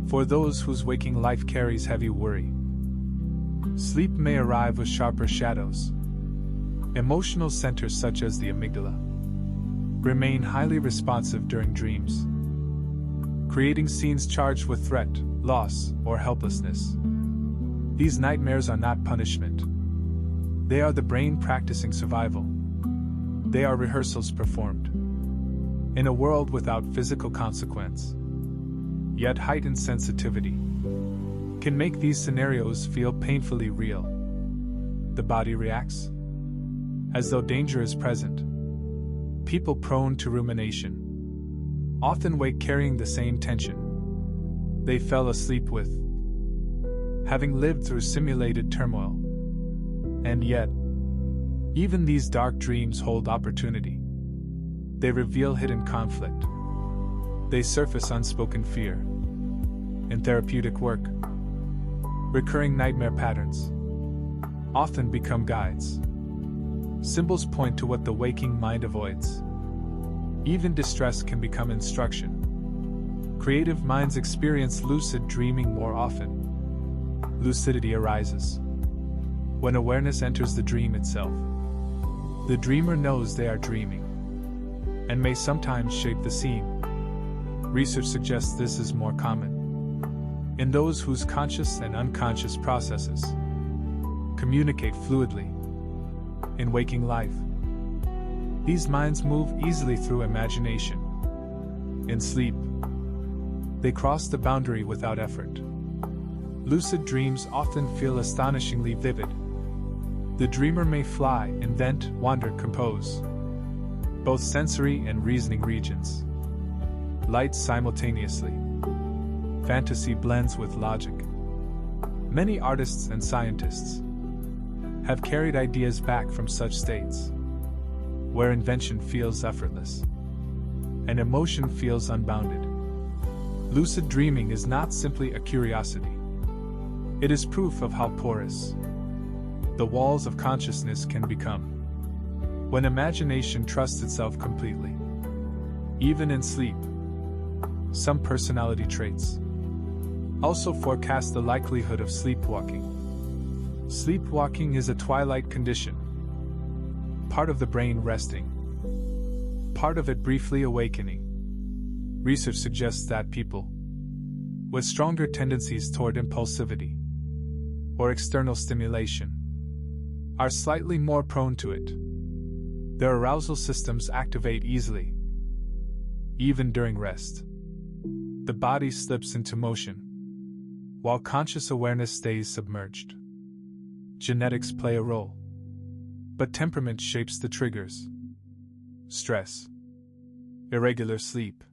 For those whose waking life carries heavy worry, sleep may arrive with sharper shadows. Emotional centers such as the amygdala remain highly responsive during dreams, creating scenes charged with threat, loss, or helplessness. These nightmares are not punishment. They are the brain practicing survival. They are rehearsals performed in a world without physical consequence. Yet heightened sensitivity can make these scenarios feel painfully real. The body reacts as though danger is present. People prone to rumination often wake carrying the same tension they fell asleep with, having lived through simulated turmoil. And yet, even these dark dreams hold opportunity. They reveal hidden conflict. They surface unspoken fear. In therapeutic work, recurring nightmare patterns often become guides. Symbols point to what the waking mind avoids. Even distress can become instruction. Creative minds experience lucid dreaming more often. Lucidity arises when awareness enters the dream itself. The dreamer knows they are dreaming and may sometimes shape the scene. Research suggests this is more common in those whose conscious and unconscious processes communicate fluidly. In waking life, these minds move easily through imagination. In sleep, they cross the boundary without effort. Lucid dreams often feel astonishingly vivid. The dreamer may fly, invent, wander, compose both sensory and reasoning regions. Light simultaneously. Fantasy blends with logic. Many artists and scientists have carried ideas back from such states, where invention feels effortless and emotion feels unbounded. Lucid dreaming is not simply a curiosity. It is proof of how porous the walls of consciousness can become when imagination trusts itself completely. Even in sleep, some personality traits also forecast the likelihood of sleepwalking. Sleepwalking is a twilight condition, part of the brain resting, part of it briefly awakening. Research suggests that people with stronger tendencies toward impulsivity or external stimulation are slightly more prone to it. Their arousal systems activate easily. Even during rest, the body slips into motion, while conscious awareness stays submerged. Genetics play a role, but temperament shapes the triggers. Stress, irregular sleep,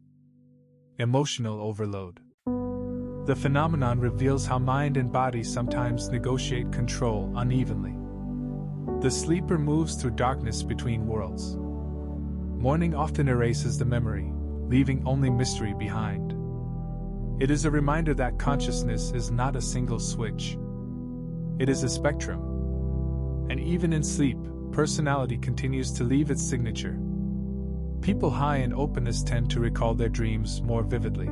emotional overload. The phenomenon reveals how mind and body sometimes negotiate control unevenly. The sleeper moves through darkness between worlds. Morning often erases the memory, leaving only mystery behind. It is a reminder that consciousness is not a single switch. It is a spectrum. And even in sleep, personality continues to leave its signature. People high in openness tend to recall their dreams more vividly.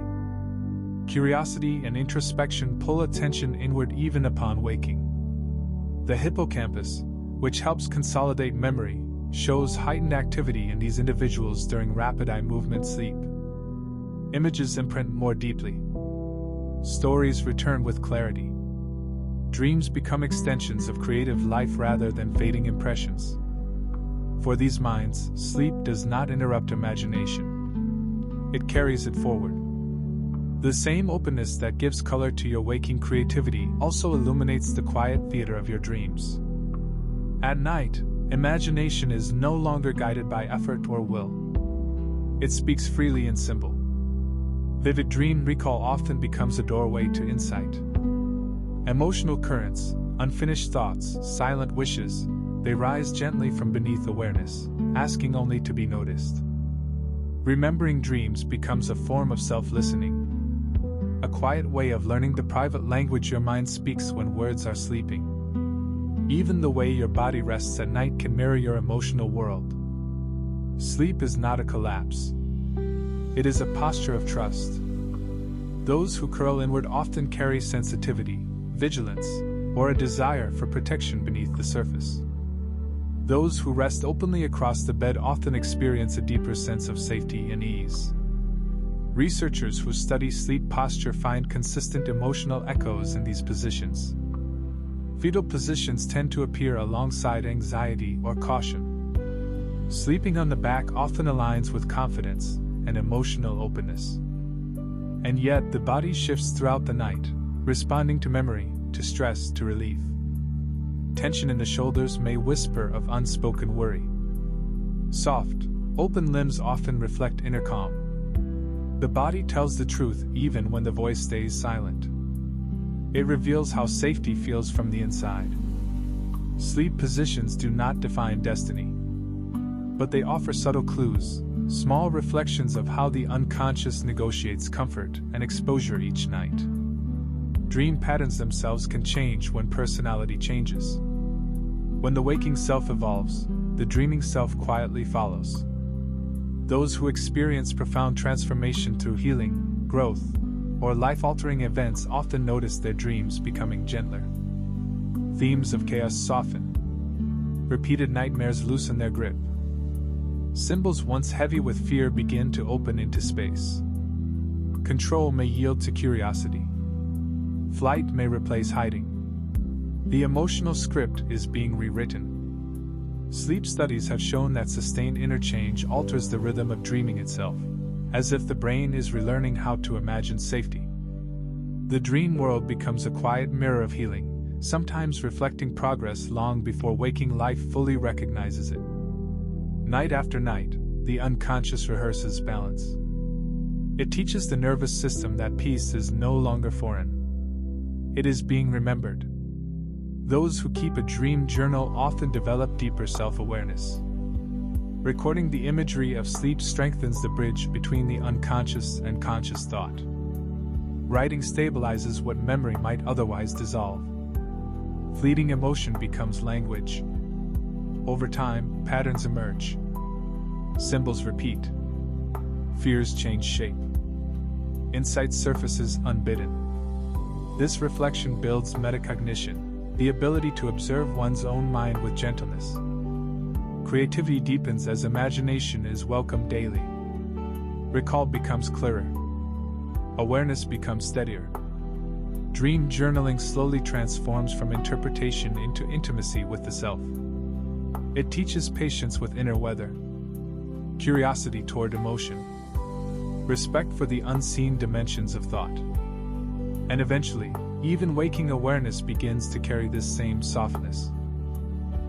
Curiosity and introspection pull attention inward even upon waking. The hippocampus, which helps consolidate memory, shows heightened activity in these individuals during rapid eye movement sleep. Images imprint more deeply. Stories return with clarity. Dreams become extensions of creative life rather than fading impressions. For these minds, sleep does not interrupt imagination. It carries it forward. The same openness that gives color to your waking creativity also illuminates the quiet theater of your dreams. At night, imagination is no longer guided by effort or will. It speaks freely in symbol. Vivid dream recall often becomes a doorway to insight. Emotional currents, unfinished thoughts, silent wishes, they rise gently from beneath awareness, asking only to be noticed. Remembering dreams becomes a form of self-listening, a quiet way of learning the private language your mind speaks when words are sleeping. Even the way your body rests at night can mirror your emotional world. Sleep is not a collapse. It is a posture of trust. Those who curl inward often carry sensitivity, vigilance, or a desire for protection beneath the surface. Those who rest openly across the bed often experience a deeper sense of safety and ease. Researchers who study sleep posture find consistent emotional echoes in these positions. Fetal positions tend to appear alongside anxiety or caution. Sleeping on the back often aligns with confidence and emotional openness. And yet, the body shifts throughout the night, responding to memory, to stress, to relief. Tension in the shoulders may whisper of unspoken worry. Soft, open limbs often reflect inner calm. The body tells the truth even when the voice stays silent. It reveals how safety feels from the inside. Sleep positions do not define destiny, but they offer subtle clues, small reflections of how the unconscious negotiates comfort and exposure each night. Dream patterns themselves can change when personality changes. When the waking self evolves, the dreaming self quietly follows. Those who experience profound transformation through healing, growth, or life-altering events often notice their dreams becoming gentler. Themes of chaos soften. Repeated nightmares loosen their grip. Symbols once heavy with fear begin to open into space. Control may yield to curiosity. Flight may replace hiding. The emotional script is being rewritten. Sleep studies have shown that sustained interchange alters the rhythm of dreaming itself, as if the brain is relearning how to imagine safety. The dream world becomes a quiet mirror of healing, sometimes reflecting progress long before waking life fully recognizes it. Night after night, the unconscious rehearses balance. It teaches the nervous system that peace is no longer foreign. It is being remembered. Those who keep a dream journal often develop deeper self-awareness. Recording the imagery of sleep strengthens the bridge between the unconscious and conscious thought. Writing stabilizes what memory might otherwise dissolve. Fleeting emotion becomes language. Over time, patterns emerge. Symbols repeat. Fears change shape. Insight surfaces unbidden. This reflection builds metacognition, the ability to observe one's own mind with gentleness. Creativity deepens as imagination is welcomed daily. Recall becomes clearer. Awareness becomes steadier. Dream journaling slowly transforms from interpretation into intimacy with the self. It teaches patience with inner weather, curiosity toward emotion, respect for the unseen dimensions of thought. And eventually, even waking awareness begins to carry this same softness.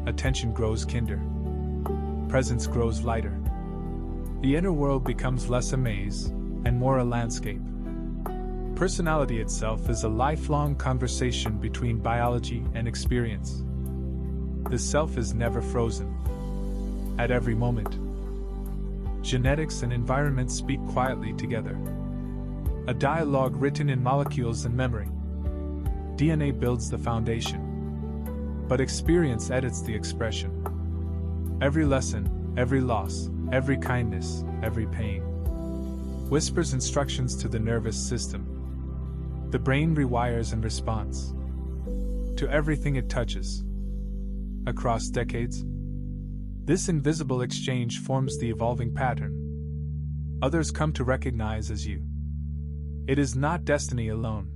Attention grows kinder. Presence grows lighter. The inner world becomes less a maze and more a landscape. Personality itself is a lifelong conversation between biology and experience. The self is never frozen. At every moment, genetics and environment speak quietly together. A dialogue written in molecules and memory. DNA builds the foundation, but experience edits the expression. Every lesson, every loss, every kindness, every pain whispers instructions to the nervous system. The brain rewires in response to everything it touches. Across decades, this invisible exchange forms the evolving pattern others come to recognize as you. It is not destiny alone,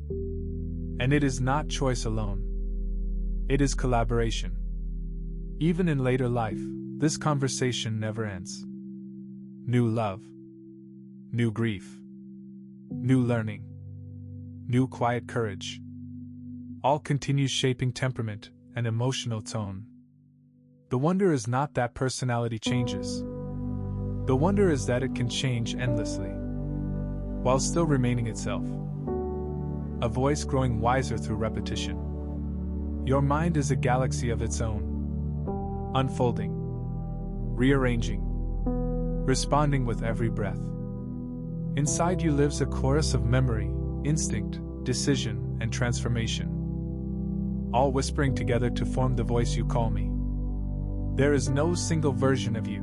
and it is not choice alone. It is collaboration. Even in later life, this conversation never ends. New love, new grief, new learning, new quiet courage. All continues shaping temperament and emotional tone. The wonder is not that personality changes. The wonder is that it can change endlessly, while still remaining itself. A voice growing wiser through repetition. Your mind is a galaxy of its own, unfolding, rearranging, responding with every breath. Inside you lives a chorus of memory, instinct, decision, and transformation. all whispering together to form the voice you call me. There is no single version of you,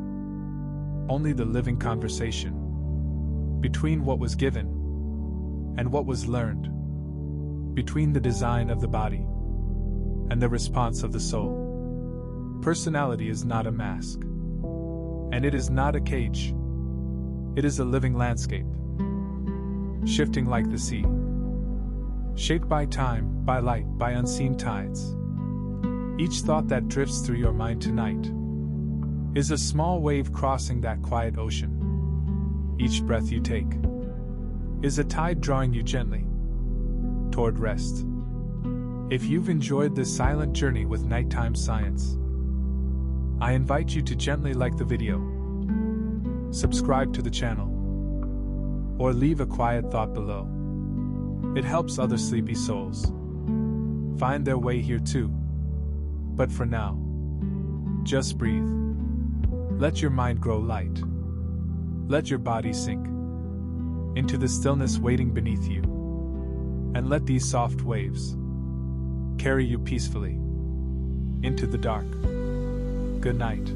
only the living conversation between what was given and what was learned, between the design of the body and the response of the soul. Personality is not a mask, and it is not a cage. It is a living landscape, shifting like the sea, shaped by time, by light, by unseen tides. Each thought that drifts through your mind tonight is a small wave crossing that quiet ocean. Each breath you take is a tide drawing you gently toward rest. If you've enjoyed this silent journey with nighttime science, I invite you to gently like the video, subscribe to the channel, or leave a quiet thought below. It helps other sleepy souls find their way here too. But for now, just breathe. Let your mind grow light. Let your body sink into the stillness waiting beneath you. And let these soft waves carry you peacefully into the dark. Good night.